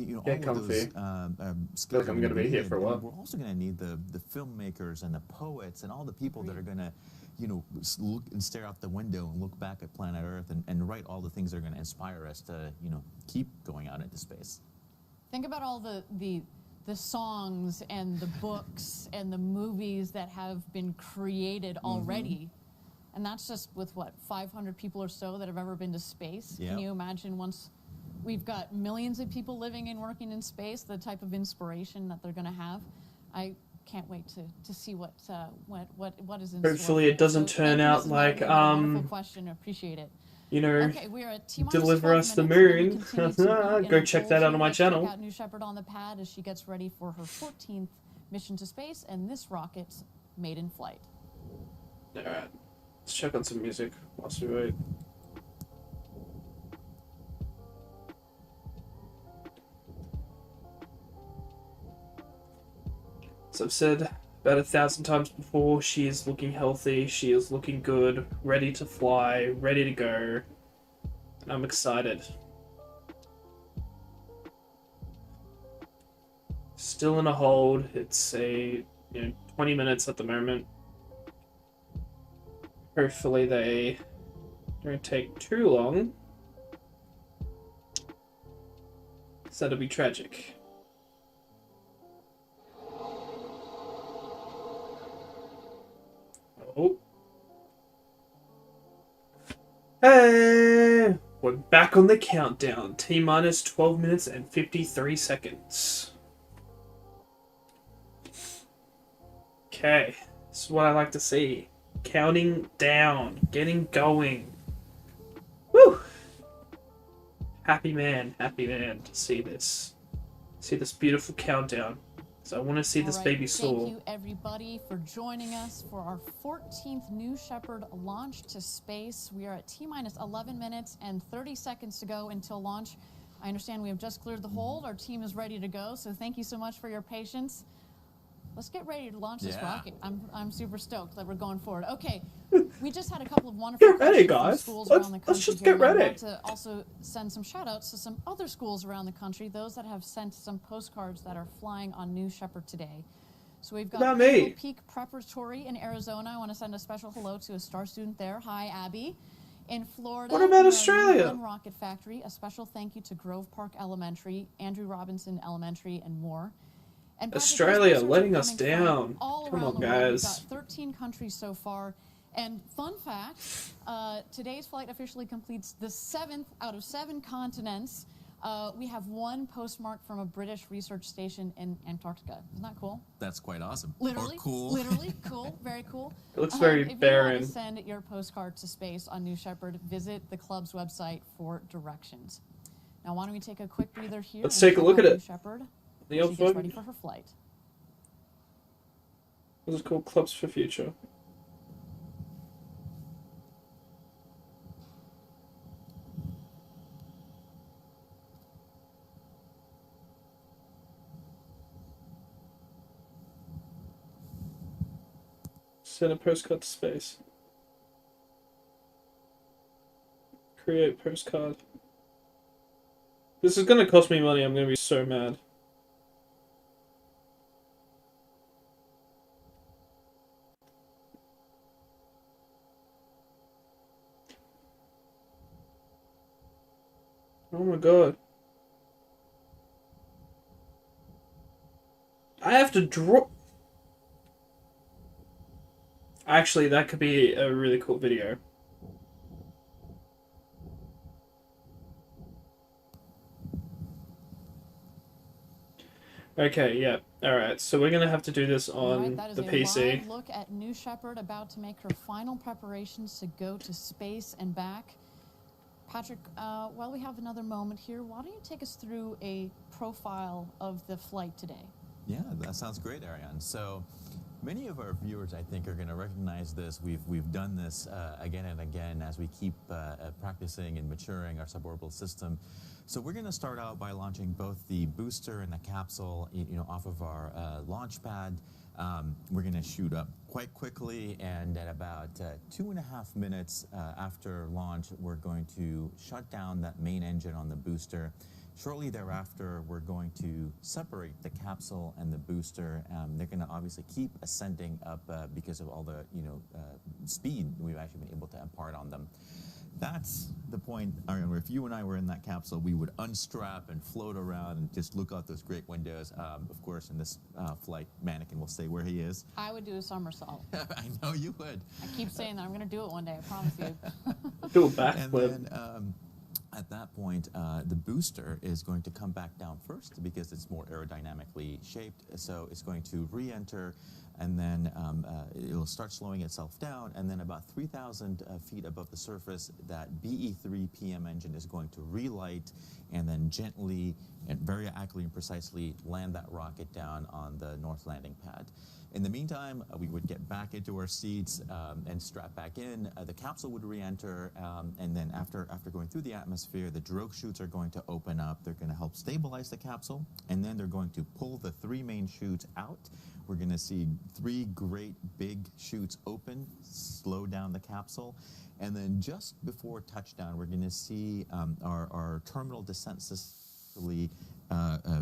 know, Get all comfy. of those skills. Feel like I'm going to be here for a while. We're also going to need the filmmakers and the poets and all the people that are going to, you know, look and stare out the window and look back at planet Earth and write all the things that are going to inspire us to, you know, keep going out into space. Think about all the songs and the books and the movies that have been created already. And that's just with, what, 500 people or so that have ever been to space? Yep. Can you imagine once we've got millions of people living and working in space, the type of inspiration that they're going to have? I can't wait to see what is in store. Hopefully it doesn't turn out like, wonderful question. Appreciate it. you know, Okay, we are at T-minus deliver 12 us the minutes, and we moon. continue to be in Go our check goal that out on here. my Let's check channel. out New Shepard on the pad as she gets ready for her 14th mission to space, and this rocket's maiden flight. Alright, let's check on some music whilst we wait. As I've said about 1,000 times before, she is looking healthy, she is looking good, ready to fly, ready to go, and I'm excited. Still in a hold. It's 20 minutes at the moment. Hopefully they don't take too long, because that'll be tragic. Oh. Hey! We're back on the countdown. T-minus 12 minutes and 53 seconds. Okay. This is what I like to see. Counting down. Getting going. Woo! Happy man to see this. See this beautiful countdown. So I want to see this baby soar. Thank you, everybody, for joining us for our 14th New Shepard launch to space. We are at T-minus 11 minutes and 30 seconds to go until launch. I understand we have just cleared the hold. Our team is ready to go, so thank you so much for your patience. Let's get ready to launch this rocket. I'm super stoked that we're going forward. Okay, we just had a couple of wonderful Get ready, questions from guys. schools around the country. Let's just here, get ready. I'd like to also send some shout outs to some other schools around the country, those that have sent some postcards that are flying on New Shepard today. So we've got Not me. Peak Preparatory in Arizona. I want to send a special hello to a star student there. Hi, Abby. In Florida, What about we are Australia? One Rocket Factory. A special thank you to Grove Park Elementary, Andrew Robinson Elementary, and more. And Australia researchers letting are us coming from down. all Come around on, the world. We've guys. got 13 countries so far. And fun fact, today's flight officially completes the 7th out of 7 continents. We have one postmark from a British research station in Antarctica. Isn't that cool? That's quite awesome. Literally, Or cool. literally cool, very cool. It looks very if you barren. want to send your postcard to space on New Shepard, visit the club's website for directions. Now, why don't we take a quick breather here? Let's and take a check look out at New it. Shepard. The She old gets photo. ready for her flight. This is called Clubs for Future. Send a postcard to space. Create postcard. This is gonna cost me money, I'm gonna be so mad. Oh my god. I have to draw. Actually, that could be a really cool video. Okay, yeah. Alright, so we're going to have to do this on that is the a PC. live look at New Shepard about to make her final preparations to go to space and back. Patrick, while we have another moment here, why don't you take us through a profile of the flight today? Yeah, that sounds great, Ariane. So many of our viewers, I think, are going to recognize this. We've done this again and again as we keep practicing and maturing our suborbital system. So we're going to start out by launching both the booster and the capsule, off of our launch pad. We're going to shoot up quite quickly, and at about 2.5 minutes after launch, we're going to shut down that main engine on the booster. Shortly thereafter, we're going to separate the capsule and the booster. They're going to obviously keep ascending up because of all the speed we've actually been able to impart on them. That's the point, where if you and I were in that capsule, we would unstrap and float around and just look out those great windows. Of course, in this flight, Mannequin will stay where he is. I would do a somersault. I know you would. I keep saying that I'm going to do it one day, I promise you. Do a backflip. And then, at that point, the booster is going to come back down first because it's more aerodynamically shaped. So it's going to re-enter, and then it'll start slowing itself down. And then about 3,000 feet above the surface, that BE-3 PM engine is going to relight and then gently and very accurately and precisely land that rocket down on the north landing pad. In the meantime, we would get back into our seats and strap back in. The capsule would re-enter, and then after going through the atmosphere, the drogue chutes are going to open up. They're going to help stabilize the capsule, and then they're going to pull the 3 main chutes out. We're going to see 3 great big chutes open, slow down the capsule, and then just before touchdown, we're going to see our terminal descent system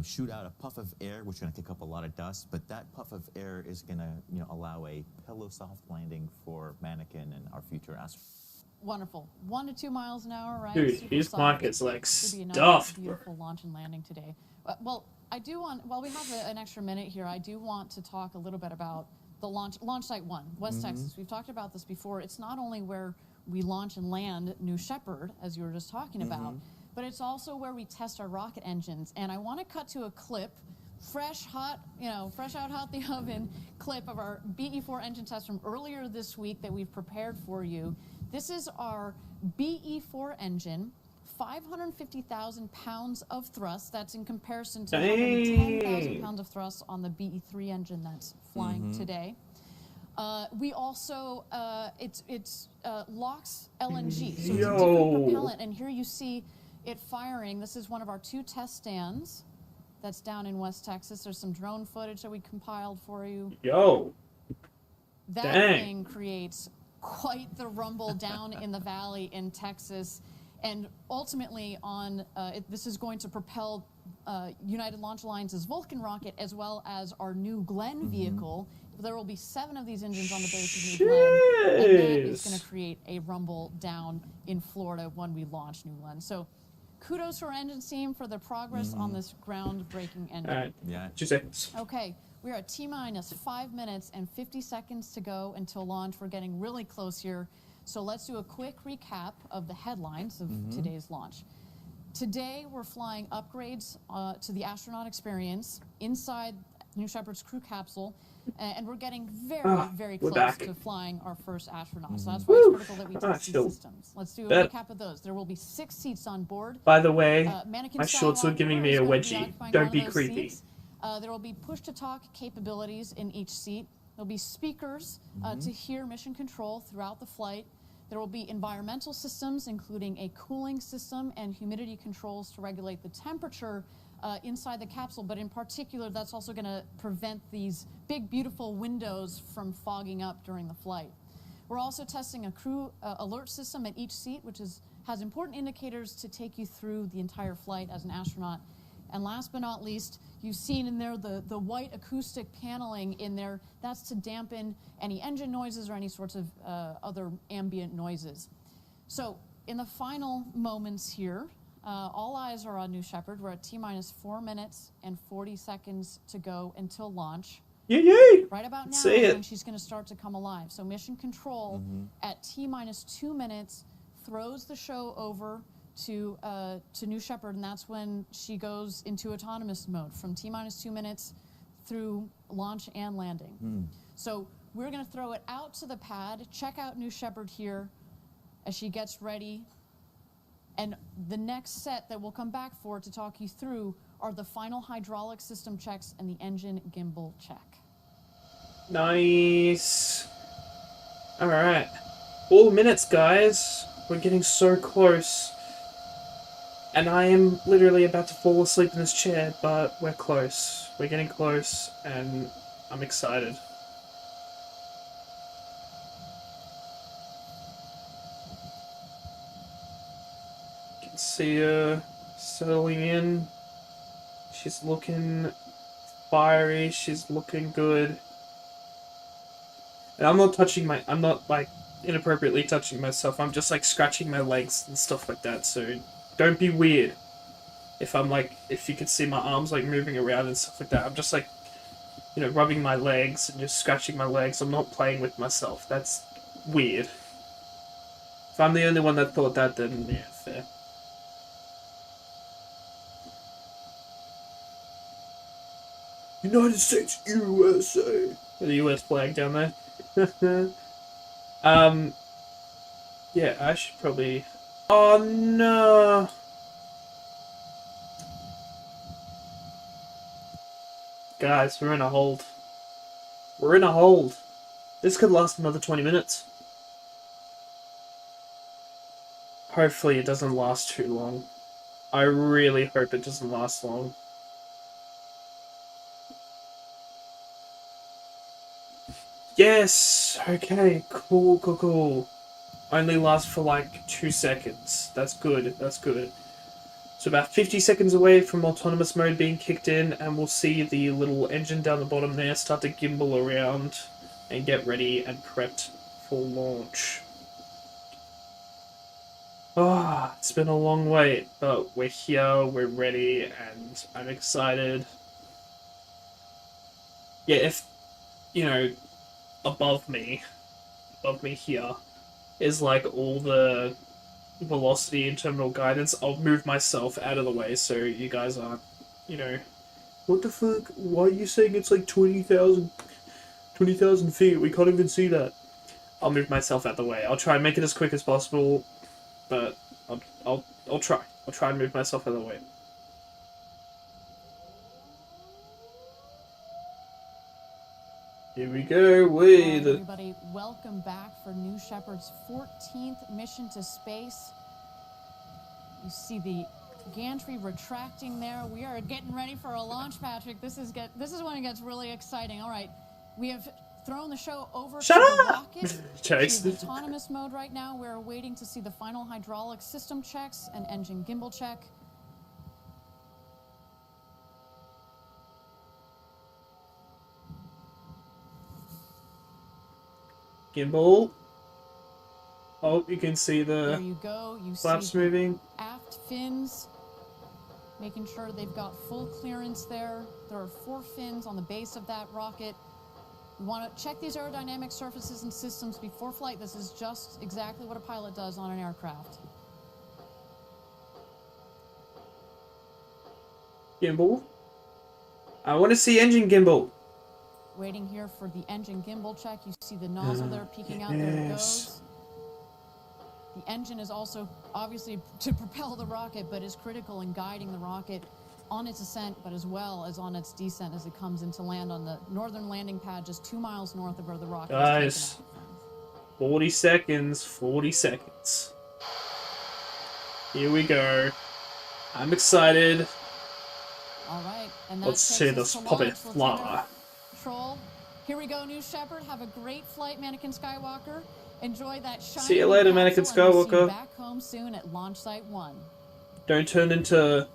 shoot out a puff of air, which is going to kick up a lot of dust, but that puff of air is going to allow a pillow soft landing for Mannequin and our future astronauts. Wonderful. 1 to 2 miles an hour, right? Dude, Super his soft. pocket's like Should be a nice, stuffed. beautiful launch and landing today. Well, I do want, while we have an extra minute here, I do want to talk a little bit about the launch site 1, West Texas. We've talked about this before. It's not only where we launch and land New Shepard, as you were just talking about, but it's also where we test our rocket engines. And I want to cut to a clip, fresh out hot the oven clip of our BE-4 engine test from earlier this week that we've prepared for you. This is our BE-4 engine, 550,000 pounds of thrust. That's in comparison to 110,000 pounds of thrust on the BE-3 engine that's flying today. We also, it's LOX LNG, so it's a different propellant. And here you see it firing. This is one of our 2 test stands that's down in West Texas. There's some drone footage that we compiled for you. That thing creates quite the rumble down in the valley in Texas. And ultimately, this is going to propel United Launch Alliance's Vulcan rocket as well as our New Glenn vehicle. There will be 7 of these engines on the base of New Glenn, and that is going to create a rumble down in Florida when we launch New Glenn. So kudos to our engine team for their progress on this groundbreaking engine. All right, yeah, 2 seconds. Okay, we're at T-minus 5 minutes and 50 seconds to go until launch. We're getting really close here. So let's do a quick recap of the headlines of today's launch. Today, we're flying upgrades to the astronaut experience inside New Shepard's crew capsule, and we're getting very close to flying our first astronaut. So that's why it's critical that we test these systems. Let's do a recap of those. There will be 6 seats on board. By the way, my shorts were giving me a wedgie. Don't be creepy. There will be push-to-talk capabilities in each seat. There'll be speakers to hear mission control throughout the flight. There will be environmental systems, including a cooling system and humidity controls to regulate the temperature inside the capsule, but in particular, that's also going to prevent these big, beautiful windows from fogging up during the flight. We're also testing a crew alert system at each seat, which has important indicators to take you through the entire flight as an astronaut. And last but not least, you've seen in there the white acoustic paneling in there. That's to dampen any engine noises or any sorts of other ambient noises. So in the final moments here, all eyes are on New Shepard. We're at T-minus 4 minutes and 40 seconds to go until launch. Yay! Right about now is when she's going to start to come alive. So mission control at T-minus 2 minutes throws the show over to New Shepard, and that's when she goes into autonomous mode from T-minus 2 minutes through launch and landing. So we're going to throw it out to the pad, check out New Shepard here as she gets ready, and the next set that we'll come back for to talk you through are the final hydraulic system checks and the engine gimbal check. Nice. Alright. 4 minutes, guys. We're getting so close. And I am literally about to fall asleep in this chair, but we're close. We're getting close, and I'm excited. You can see her settling in. She's looking fiery, she's looking good. And I'm not like inappropriately touching myself, I'm just like scratching my legs and stuff like that, so don't be weird. If you can see my arms like moving around and stuff like that, I'm just like, you know, rubbing my legs and just scratching my legs. I'm not playing with myself. That's weird. If I'm the only one that thought that, then yeah, fair. United States, USA. The US flag down there. Yeah, I should probably... Oh no! Guys, we're in a hold. We're in a hold. This could last another 20 minutes. Hopefully it doesn't last too long. I really hope it doesn't last long. Yes! Okay, cool. Only lasts for like 2 seconds. That's good, that's good. So about 50 seconds away from autonomous mode being kicked in, and we'll see the little engine down the bottom there start to gimbal around and get ready and prepped for launch. Ah, it's been a long wait, but we're here, we're ready, and I'm excited. Yeah, if, you know, above me here is like all the velocity and terminal guidance, I'll move myself out of the way so you guys aren't, you know, what the fuck, why are you saying it's like 20,000 feet, we can't even see that. I'll move myself out the way. I'll try and make it as quick as possible, but I'll try and move myself out of the way. Here we go with... Everybody, welcome back for New Shepard's 14th mission to space. You see the gantry retracting there. We are getting ready for a launch, Patrick. This is when it gets really exciting. All right, we have thrown the show over to the rocket. She's in autonomous mode right now. We're waiting to see the final hydraulic system checks and engine gimbal check. Gimbal. Oh, you can see the there you go. You flaps see moving. Aft fins, making sure they've got full clearance there. There are 4 fins on the base of that rocket. We want to check these aerodynamic surfaces and systems before flight. This is just exactly what a pilot does on an aircraft. Gimbal. I want to see engine gimbal. Waiting here for the engine gimbal check. You see the nozzle there peeking out. There it goes. The engine is also obviously to propel the rocket, but is critical in guiding the rocket on its ascent, but as well as on its descent as it comes into land on the northern landing pad just 2 miles north of where the rocket is taken out. 40 seconds, 40 seconds. Here we go. I'm excited. All right, and let's see this puppet fly. Troll. Here we go, New Shepard. Have a great flight, Mannequin Skywalker. Enjoy that shiny See you later, Mannequin Skywalker. We'll see you back home soon at Launch Site 1. Don't turn into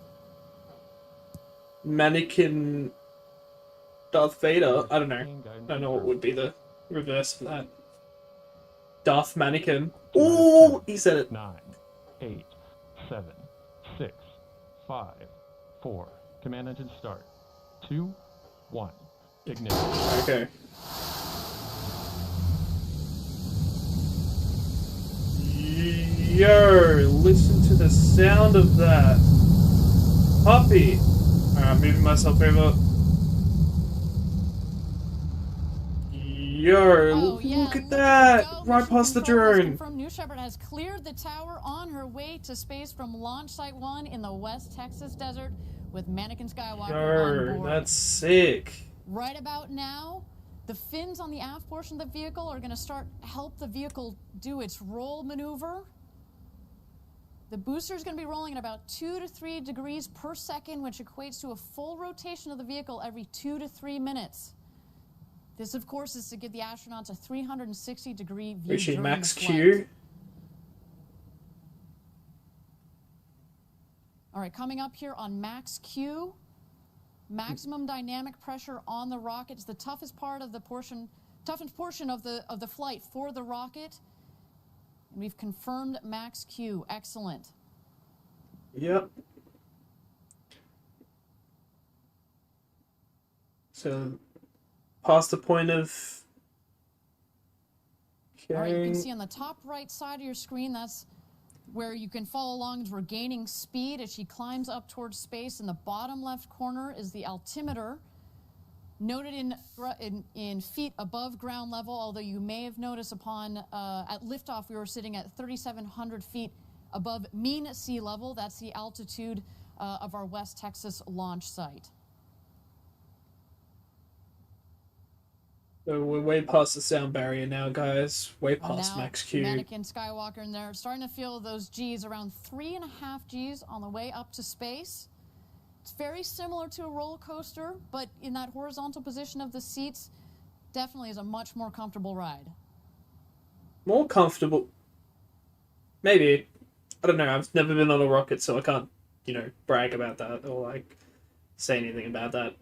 Mannequin Darth Vader. I don't know what would be the reverse of that. Darth Mannequin. Ooh, he said it. 9, 8, 7, 6, 5, 4. Command engine start. 2, 1. Ignition. Okay. Yo, listen to to the sound of that. Puppy! Alright, moving myself over. Yo, look at that! Right past the drone. From New Shepard has cleared the tower on her way to space from Launch Site 1 in the West Texas desert with Mannequin Skywalker on board. That's sick. Right about now, the fins on the aft portion of the vehicle are going to help the vehicle do its roll maneuver. The booster is going to be rolling at about 2 to 3 degrees per second, which equates to a full rotation of the vehicle every 2 to 3 minutes. This, of course, is to give the astronauts a 360-degree view Reaching during max the flight. Q. All right, coming up here on max Q, maximum dynamic pressure on the rocket. It's the toughest portion of the flight for the rocket. And we've confirmed max Q. Excellent. Yep. So, past the point of All right, you carrying. can see on the top right side of your screen, that's where you can follow along as we're gaining speed as she climbs up towards space. In the bottom left corner is the altimeter, noted in feet above ground level, although you may have noticed upon at liftoff we were sitting at 3,700 feet above mean sea level. That's the altitude of our West Texas launch site. So we're way past the sound barrier now, guys. Way past Now, max Q. Mannequin Skywalker, and they're starting to feel those G's, around 3.5 G's on the way up to space. It's very similar to a roller coaster, but in that horizontal position of the seats, definitely is a much more comfortable ride. More comfortable. Maybe. I don't know. I've never been on a rocket, so I can't, brag about that or, say anything about that.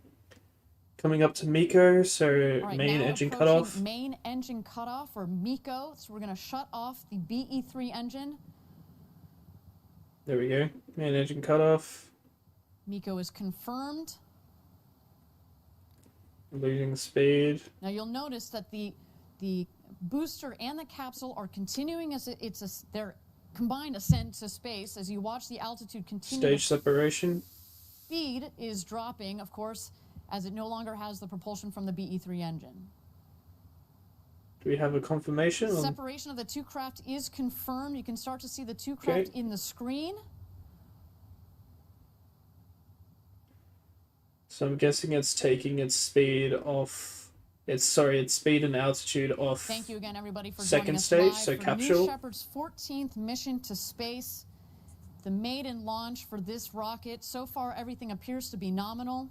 Coming up to MECO, so Right, main now engine approaching cutoff. Main engine cutoff, or MECO. So we're going to shut off the BE-3 engine. There we go. Main engine cutoff. MECO is confirmed. Losing speed. Now you'll notice that the booster and the capsule are continuing as their combined ascent to space. As you watch the altitude continue, Stage separation. speed is dropping, of course, as it no longer has the propulsion from the BE-3 engine. Do we have a confirmation? Separation of the two craft is confirmed. You can start to see the two craft in the screen. So I'm guessing it's taking its speed off. Its speed and altitude off. Thank you again, everybody, for second joining us stage, live so for capsule. New Shepard's 14th mission to space, the maiden launch for this rocket. So far, everything appears to be nominal.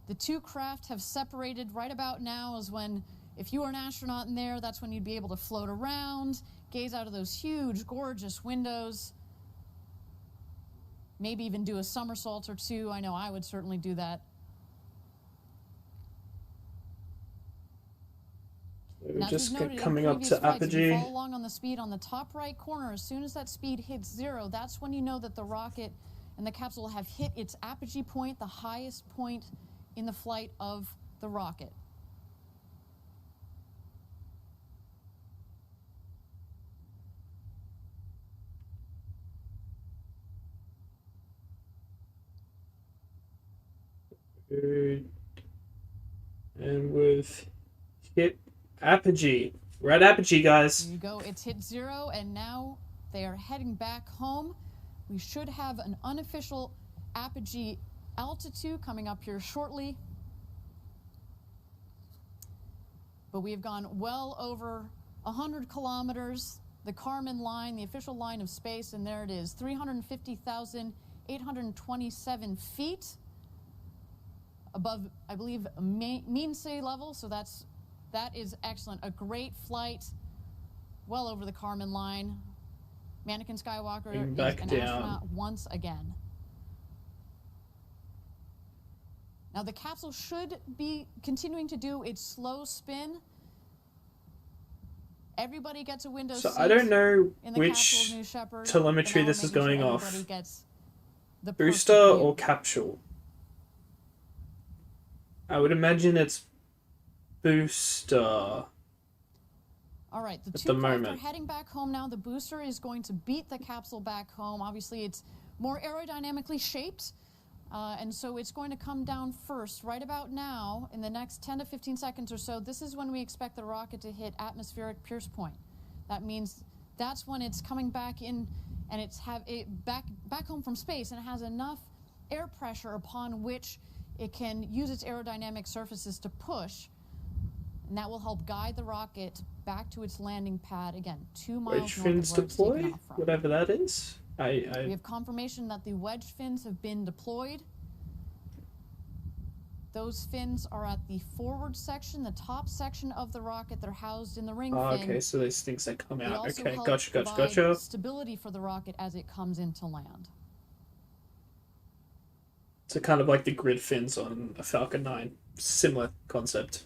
The two craft have separated. Right about now is when, if you were an astronaut in there, that's when you'd be able to float around, gaze out of those huge, gorgeous windows, maybe even do a somersault or two. I know I would certainly do that. Now, Just as we've noted coming in up to previous flights, if you apogee. follow along on the speed on the top right corner, as soon as that speed hits 0, that's when you know that the rocket and the capsule have hit its apogee point, the highest point in the flight of the rocket. Good. And we've hit apogee. We're at apogee, guys. There you go. It's hit 0, and now they are heading back home. We should have an unofficial apogee altitude coming up here shortly. But we have gone well over 100 kilometers. The Kármán line, the official line of space, and there it is, 350,827 feet above, I believe, mean sea level. So that is excellent. A great flight, well over the Kármán line. Mannequin Skywalker is an astronaut once again. Now the capsule should be continuing to do its slow spin. Everybody gets a window So seat I don't know in the which capsule of New Shepard, telemetry this is going off. everybody gets the Booster perfect or view. capsule? I would imagine it's booster. All right, the at two the craft are moment. heading back home now. The booster is going to beat the capsule back home. Obviously, it's more aerodynamically shaped, and so it's going to come down first. Right about now, in the next 10 to 15 seconds or so, this is when we expect the rocket to hit atmospheric pierce point. That means that's when it's coming back in, and it's back home from space, and it has enough air pressure upon which it can use its aerodynamic surfaces to push, and that will help guide the rocket back to its landing pad, again, 2 miles Wedge north fins of where it's taken deploy, off from. whatever that is. We have confirmation that the wedge fins have been deployed. Those fins are at the forward section, the top section of the rocket. They're housed in the ring fin. Okay, so these things that come They out. also Okay, help gotcha. provide stability for the rocket as it comes into land. So kind of like the grid fins on a Falcon 9. Similar concept.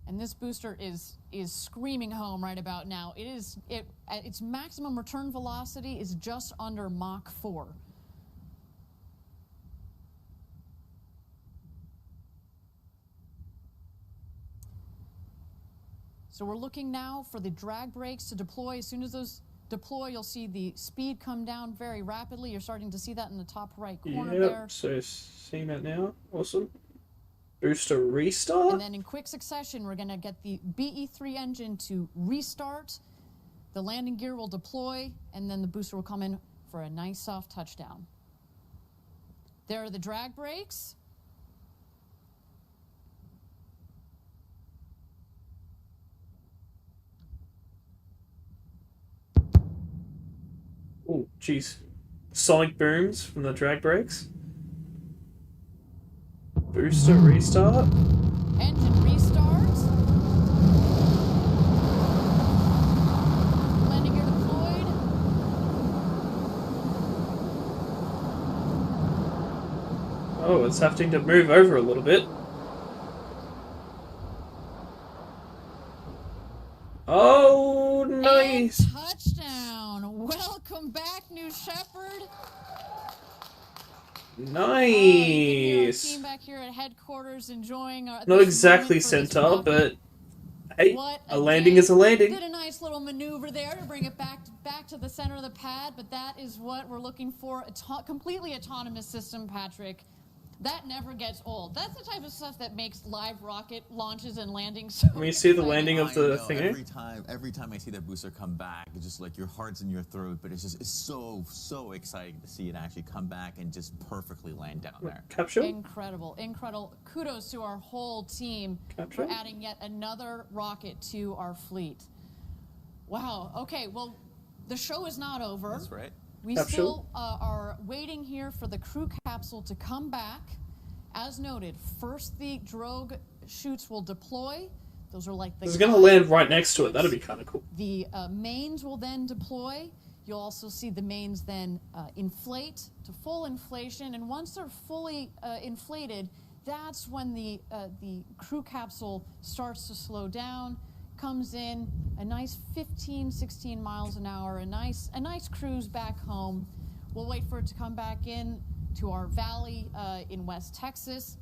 And this booster is screaming home right about now. Its maximum return velocity is just under Mach 4. So we're looking now for the drag brakes to deploy. As soon as those deploy, you'll see the speed come down very rapidly. You're starting to see that in the top right corner there. So seeing that now. Awesome. Booster restart. And then in quick succession, we're going to get the BE-3 engine to restart. The landing gear will deploy, and then the booster will come in for a nice soft touchdown. There are the drag brakes. Oh, jeez. Sonic booms from the drag brakes. Booster restart. Engine restart. Landing gear deployed. Oh, it's having to move over a little bit. Oh, nice. And touchdown. Welcome back, New Shepard. Nice. Team back here at headquarters enjoying our Not exactly center, but hey, a landing is a landing. Did a nice little maneuver there to bring it back to the center of the pad, but that is what we're looking for. A completely autonomous system, Patrick. That never gets old. That's the type of stuff that makes live rocket launches and landings so When you see the exciting. landing of the thing, Every time I see that booster come back, it's just like your heart's in your throat. But it's so exciting to see it actually come back and just perfectly land down there. Capsule? Incredible. Kudos to our whole team for adding yet another rocket to our fleet. Wow. Okay. Well, the show is not over. That's right. We still are waiting here for the crew capsule to come back. As noted, first the drogue chutes will deploy. Those are like the... It's going to land right next to it. That'd be kind of cool. The mains will then deploy. You'll also see the mains then inflate to full inflation. And once they're fully inflated, that's when the crew capsule starts to slow down, comes in, a nice 15, 16 miles an hour, a nice cruise back home. We'll wait for it to come back in to our valley in West Texas,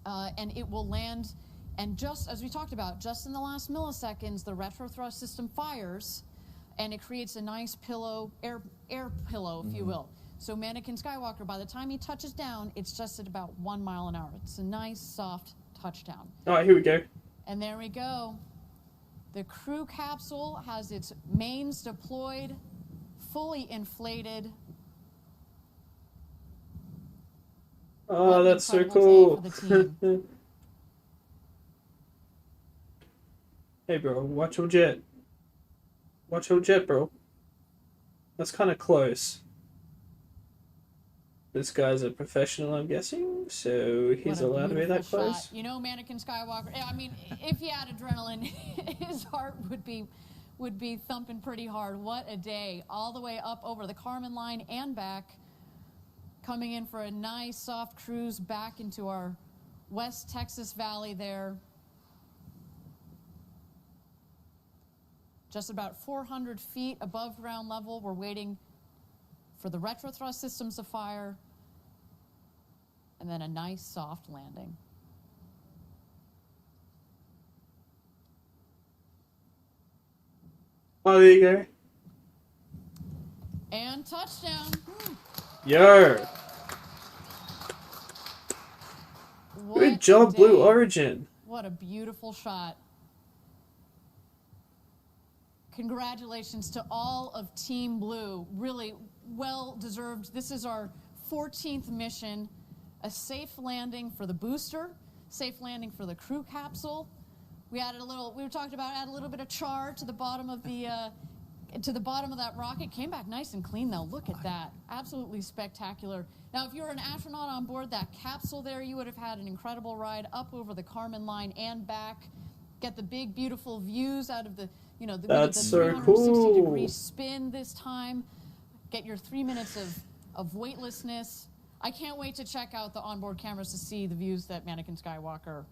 and it will land. And just as we talked about, just in the last milliseconds, the retrothrust system fires, and it creates a nice pillow, air pillow, if you will. So Mannequin Skywalker, by the time he touches down, it's just at about 1 mile an hour. It's a nice, soft touchdown. All right, here we go. And there we go. The crew capsule has its mains deployed, fully inflated. Oh, that's so cool. Hey, bro, watch your jet. Watch your jet, bro. That's kind of close. This guy's a professional, I'm guessing, so he's allowed to be that close. Shot. You know, Mannequin Skywalker. I mean, if he had adrenaline, his heart would be thumping pretty hard. What a day! All the way up over the Kármán line and back, coming in for a nice soft cruise back into our West Texas Valley there. Just about 400 feet above ground level. We're waiting for the retrothrust systems to fire. and then a nice soft landing. Oh, there you go. And touchdown. Yo. Good job, Blue Origin. What a beautiful shot. Congratulations to all of Team Blue. Really well deserved. This is our 14th mission. A safe landing for the booster, safe landing for the crew capsule. We added a little, we talked about add a little bit of char to the bottom of the that rocket. Came back nice and clean though. Look at that. Absolutely spectacular. Now, if you were an astronaut on board that capsule there, you would have had an incredible ride up over the Kármán line and back. Get the big, beautiful views out of the, you know, the 360-degree spin this time. Get your 3 minutes of weightlessness. I can't wait to check out the onboard cameras to see the views that Mannequin Skywalker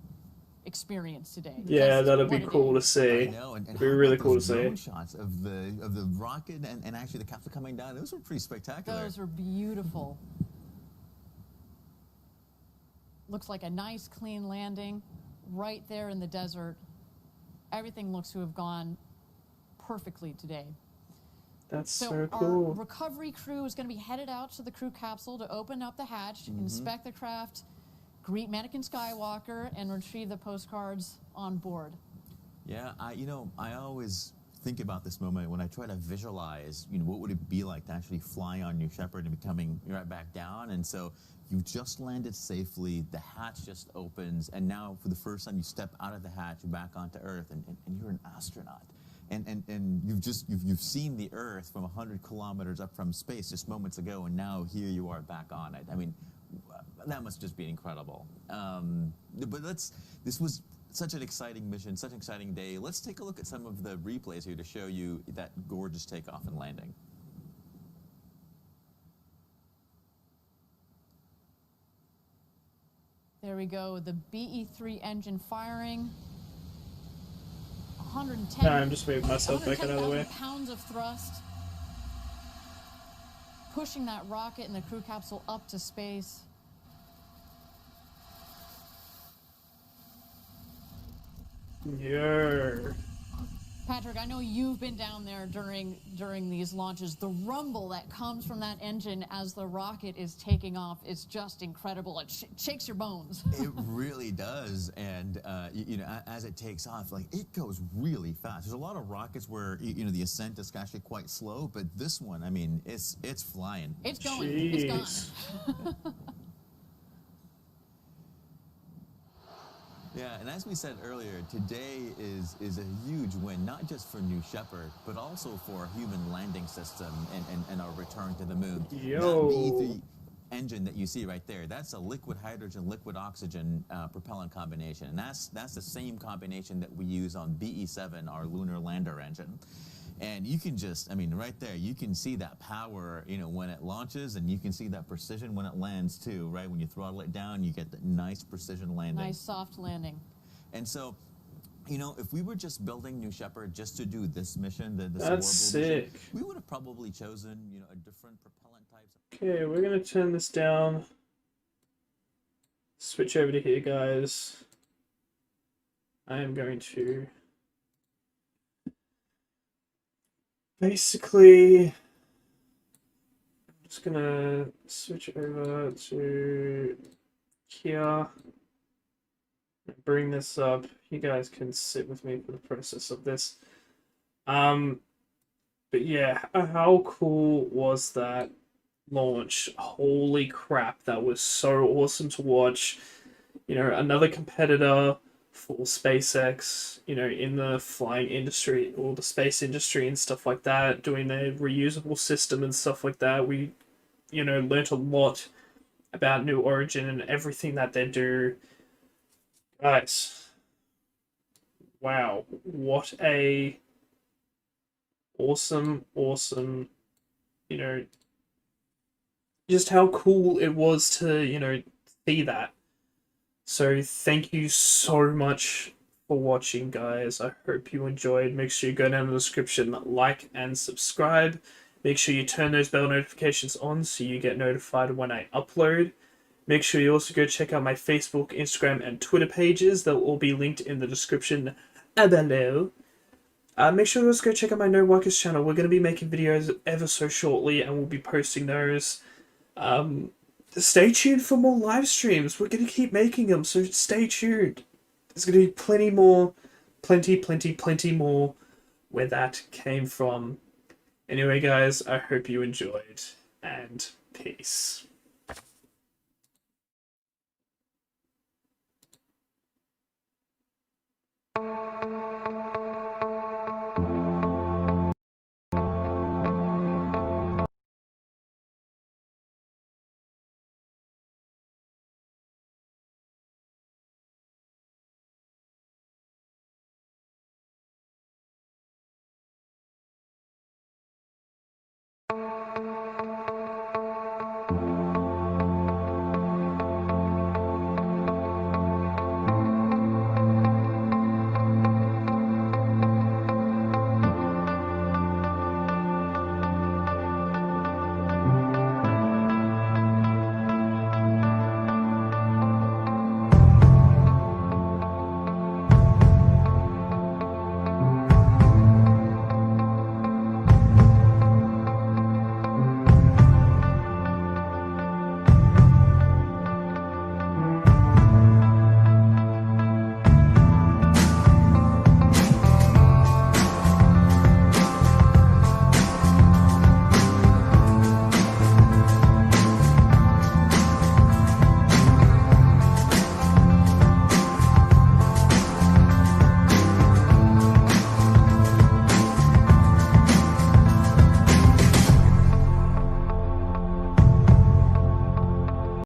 experienced today. Yeah, that'd be cool to see. I know, and It'd be really cool to see. drone shots of the rocket and actually the capsule coming down. Those were pretty spectacular. Those are beautiful. Looks like a nice, clean landing right there in the desert. Everything looks to have gone perfectly today. That's so cool. Our recovery crew is going to be headed out to the crew capsule to open up the hatch, inspect the craft, greet Mannequin Skywalker, and retrieve the postcards on board. Yeah, I always think about this moment when I try to visualize, what would it be like to actually fly on New Shepard and be coming right back down. And so you just landed safely, the hatch just opens, and now for the first time you step out of the hatch, back onto Earth, and you're an astronaut. And you've seen the Earth from 100 kilometers up from space just moments ago, and now here you are back on it. I mean, that must just be incredible. But this was such an exciting mission, such an exciting day. Let's take a look at some of the replays here to show you that gorgeous takeoff and landing. There we go, the BE-3 engine firing. 110. No, I'm just moving myself back out of the way. Pounds of thrust, pushing that rocket and the crew capsule up to space. Yeah. Patrick, I know you've been down there during these launches. The rumble that comes from that engine as the rocket is taking off is just incredible. It shakes your bones. It really does, and as it takes off, like, it goes really fast. There's a lot of rockets where the ascent is actually quite slow, but this one, I mean, it's flying. It's going. Jeez. It's gone. Yeah, and as we said earlier, today is a huge win, not just for New Shepard, but also for our human landing system and our return to the moon. Yo. That BE-3 engine that you see right there, that's a liquid hydrogen, liquid oxygen propellant combination. And that's the same combination that we use on BE-7, our lunar lander engine. And you can just, I mean, right there, you can see that power, when it launches, and you can see that precision when it lands too, right? When you throttle it down, you get the nice precision landing. Nice soft landing. And so, if we were just building New Shepard just to do this mission, this That's sick. mission, we would have probably chosen, a different propellant type. Okay, we're gonna turn this down. Switch over to here, guys. I am going to basically, I'm just gonna switch over to here. Bring this up. You guys can sit with me for the process of this. But yeah, how cool was that launch? Holy crap, that was so awesome to watch. Another competitor for SpaceX, in the flying industry or the space industry and stuff like that, doing their reusable system and stuff like that. We, learnt a lot about New Origin and everything that they do. Guys, wow, what a awesome, just how cool it was to, see that. So thank you so much for watching, guys. I hope you enjoyed. Make sure you go down in the description, like and subscribe. Make sure you turn those bell notifications on so you get notified when I upload. Make sure you also go check out my Facebook, Instagram, and Twitter pages. They'll all be linked in the description below. Make sure to also go check out my No Workers channel. We're going to be making videos ever so shortly, and we'll be posting those. Stay tuned for more live streams. We're going to keep making them, so stay tuned. There's going to be plenty more, plenty more where that came from. Anyway, guys, I hope you enjoyed, and peace.